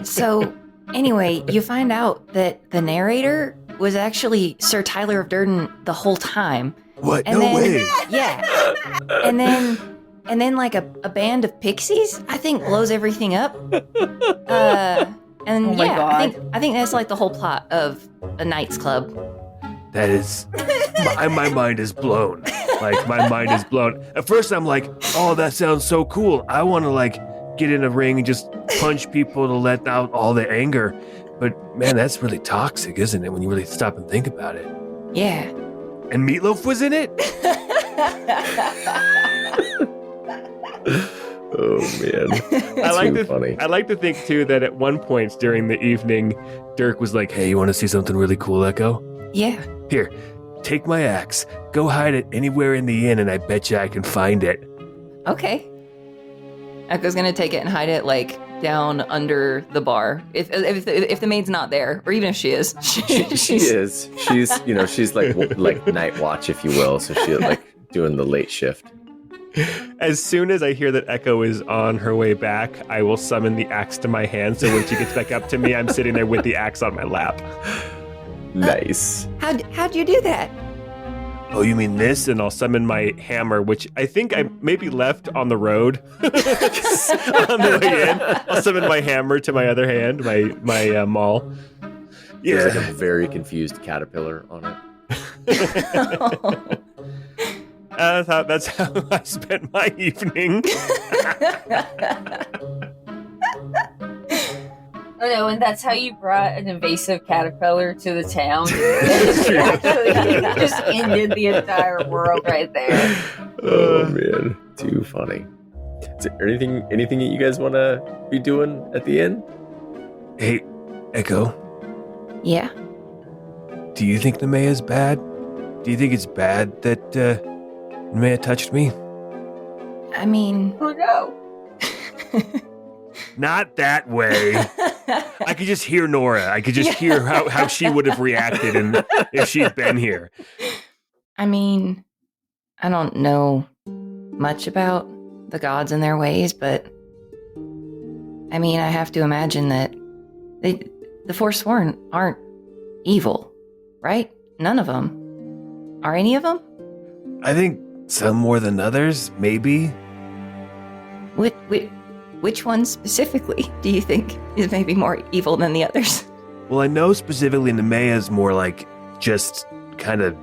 So, anyway, you find out that the narrator was actually Sir Tyler of Durden the whole time. What? And No then- way. Yeah. And then like a band of pixies, I think, blows everything up. And Oh my yeah, God. I think that's like the whole plot of A Knights Club. That is, my mind is blown. Like, my mind is blown. At first, I'm like, oh, that sounds so cool. I want to, like, get in a ring and just punch people to let out all the anger. But, man, that's really toxic, isn't it, when you really stop and think about it? Yeah. And Meatloaf was in it? Oh, man. That's funny. I like to think too that at one point during the evening, Dirk was like, hey, you want to see something really cool, Echo? Yeah. Here, take my axe. Go hide it anywhere in the inn, and I bet you I can find it. Okay. Echo's gonna take it and hide it like down under the bar. If the maid's not there, or even if she is, She is. She's like night watch, if you will. So she's like doing the late shift. as soon as I hear that Echo is on her way back, I will summon the axe to my hand. So when she gets back up to me, I'm sitting there with the axe on my lap. Nice. How'd you do that? Oh, you mean this? And I'll summon my hammer, which I think I maybe left on the road on the way in. I'll summon my hammer to my other hand, my maul. There's like a very confused caterpillar on it. That's how I spent my evening. Oh no, and that's how you brought an invasive caterpillar to the town. You just ended the entire world right there. Oh man, too funny. Is there anything that you guys want to be doing at the end? Hey, Echo, Yeah. do you think Nemea's bad? Do you think it's bad that Nemea touched me? I mean, Oh no. Not that way. I could just hear Nora. I could just hear how she would have reacted and if she'd been here. I mean, I don't know much about the gods and their ways, but I mean, I have to imagine that the Forsworn aren't evil, right? None of them. Are any of them? I think some more than others, maybe. Which one specifically do you think is maybe more evil than the others? Well, I know specifically Nemea's more like just kind of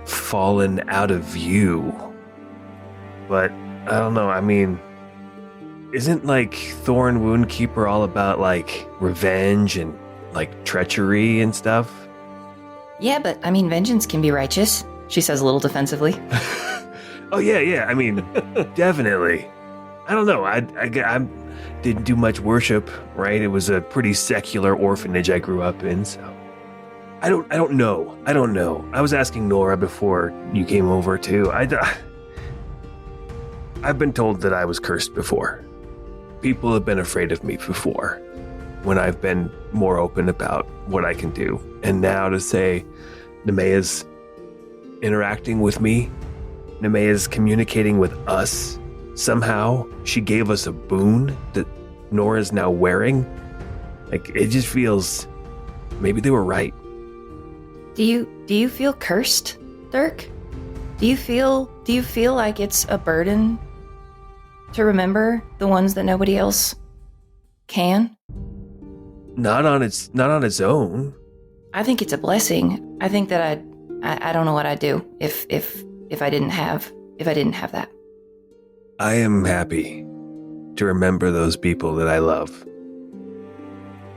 fallen out of view. But I don't know. I mean, isn't like Thorn Woundkeeper all about like revenge and like treachery and stuff? Yeah, but I mean, vengeance can be righteous, she says a little defensively. Oh, yeah. I mean, definitely. I don't know. I didn't do much worship, right? It was a pretty secular orphanage I grew up in, so I don't know. I was asking Nora before you came over too. I've been told that I was cursed before. People have been afraid of me before when I've been more open about what I can do. And now to say Nemea's interacting with me, Nemea's communicating with us. Somehow she gave us a boon that Nora's now wearing. Like, it just feels maybe they were right. Do you feel cursed, Dirk? Do you feel like it's a burden to remember the ones that nobody else can? Not on its own. I think it's a blessing. I think that I don't know what I'd do if I didn't have that. I am happy to remember those people that I love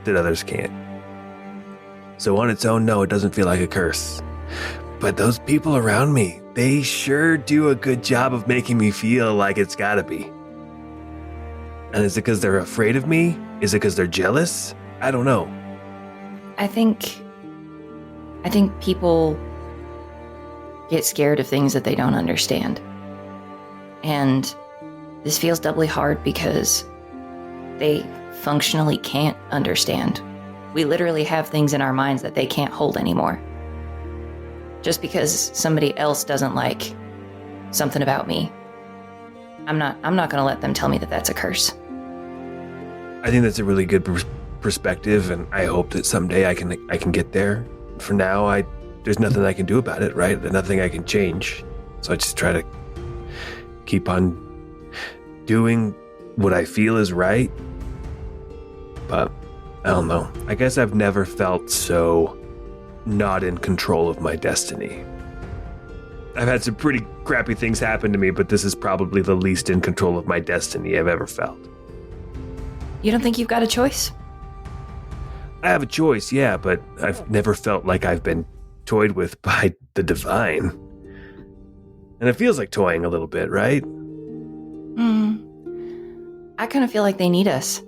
that others can't. So on its own, no, it doesn't feel like a curse. But those people around me, they sure do a good job of making me feel like it's gotta be. And is it because they're afraid of me? Is it because they're jealous? I don't know. I think people get scared of things that they don't understand. And this feels doubly hard because they functionally can't understand. We literally have things in our minds that they can't hold anymore. Just because somebody else doesn't like something about me, I'm not going to let them tell me that that's a curse. I think that's a really good perspective, and I hope that someday I can get there. For now, there's nothing I can do about it, right? There's nothing I can change. So I just try to keep on doing what I feel is right. But I don't know. I guess I've never felt so not in control of my destiny. I've had some pretty crappy things happen to me, but this is probably the least in control of my destiny I've ever felt. You don't think you've got a choice? I have a choice, yeah, but I've never felt like I've been toyed with by the divine. And it feels like toying a little bit, right? I kind of feel like they need us.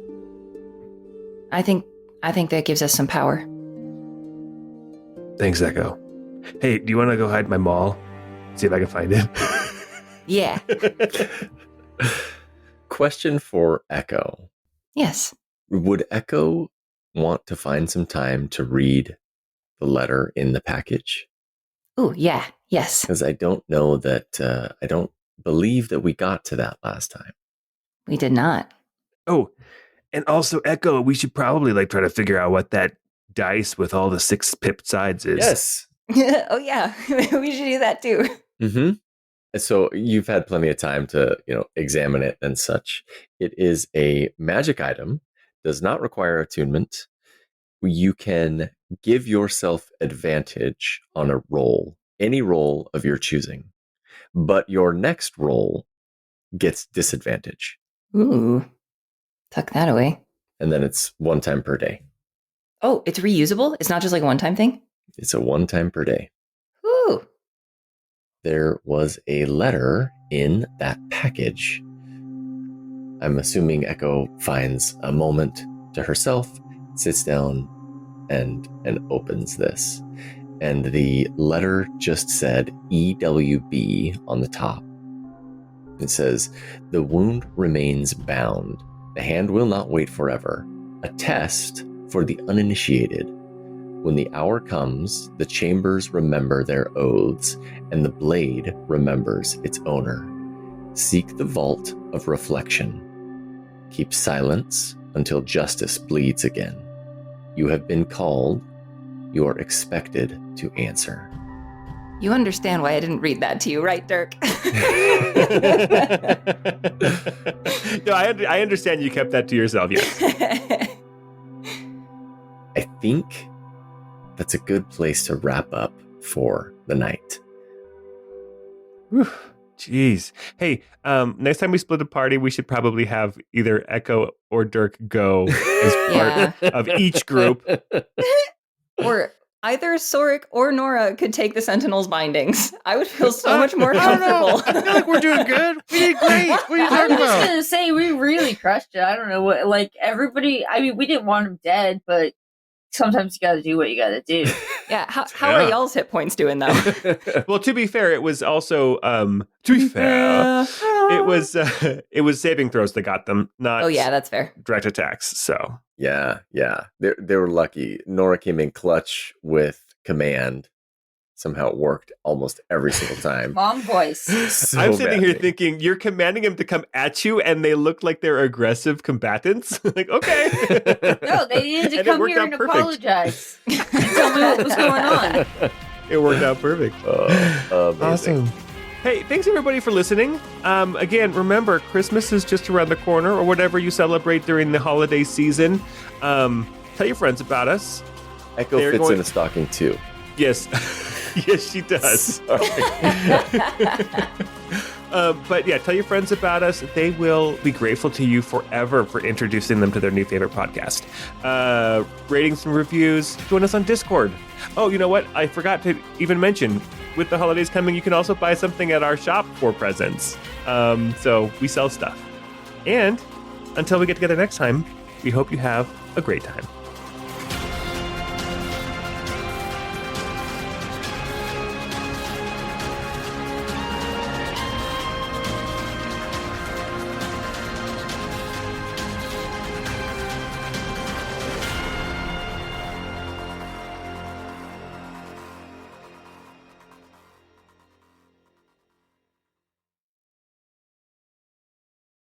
I think that gives us some power. Thanks, Echo. Hey, do you want to go hide in my mall? See if I can find it. Yeah. Question for Echo. Yes. Would Echo want to find some time to read the letter in the package? Ooh, yeah. Yes. Because I don't know that, I don't believe that we got to that last time. We did not. Oh, and also, Echo, we should probably try to figure out what that dice with all the 6 pipped sides is. Yes. Oh, yeah. We should do that too. Mm-hmm. So you've had plenty of time to, examine it and such. It is a magic item, does not require attunement. You can give yourself advantage on a roll, any roll of your choosing, but your next roll gets disadvantage. Ooh. Tuck that away. And then it's 1 time per day. Oh, it's reusable? It's not just like a one-time thing? It's a 1 time per day. Ooh. There was a letter in that package. I'm assuming Echo finds a moment to herself, sits down, and opens this. And the letter just said EWB on the top. It says, "The wound remains bound. The hand will not wait forever. A test for the uninitiated. When the hour comes, the chambers remember their oaths, and the blade remembers its owner. Seek the vault of reflection. Keep silence until justice bleeds again. You have been called. You are expected to answer." You understand why I didn't read that to you, right, Dirk? No, I understand you kept that to yourself, yes. I think that's a good place to wrap up for the night. Whew, jeez. Hey, next time we split a party, we should probably have either Echo or Dirk go as part of each group. Or either Sorik or Nora could take the Sentinel's bindings. I would feel so much more comfortable. I feel like we're doing good. We did great. What are you I talking was about? gonna say we really crushed it. I don't know what, everybody. I mean, we didn't want him dead, but sometimes you got to do what you got to do. Yeah, how are y'all's hit points doing though? Well, to be fair, it was also it was saving throws that got them, not Oh yeah, that's fair. direct attacks. So Yeah. They were lucky. Nora came in clutch with command. Somehow it worked almost every single time. Mom voice. So I'm sitting here badly. thinking, you're commanding him to come at you, and they look like they're aggressive combatants. Like, okay. No, they needed to And it come worked here out and perfect. apologize. And tell me what was going on. It worked out perfect. Amazing. Awesome. Hey, thanks everybody for listening. Again, remember, Christmas is just around the corner, or whatever you celebrate during the holiday season. Tell your friends about us. Echo fits in a stocking too. Yes. Yes, she does. But yeah, tell your friends about us. They will be grateful to you forever for introducing them to their new favorite podcast. Ratings and reviews. Join us on Discord. Oh, you know what? I forgot to even mention, with the holidays coming, you can also buy something at our shop for presents. So we sell stuff. And until we get together next time, we hope you have a great time.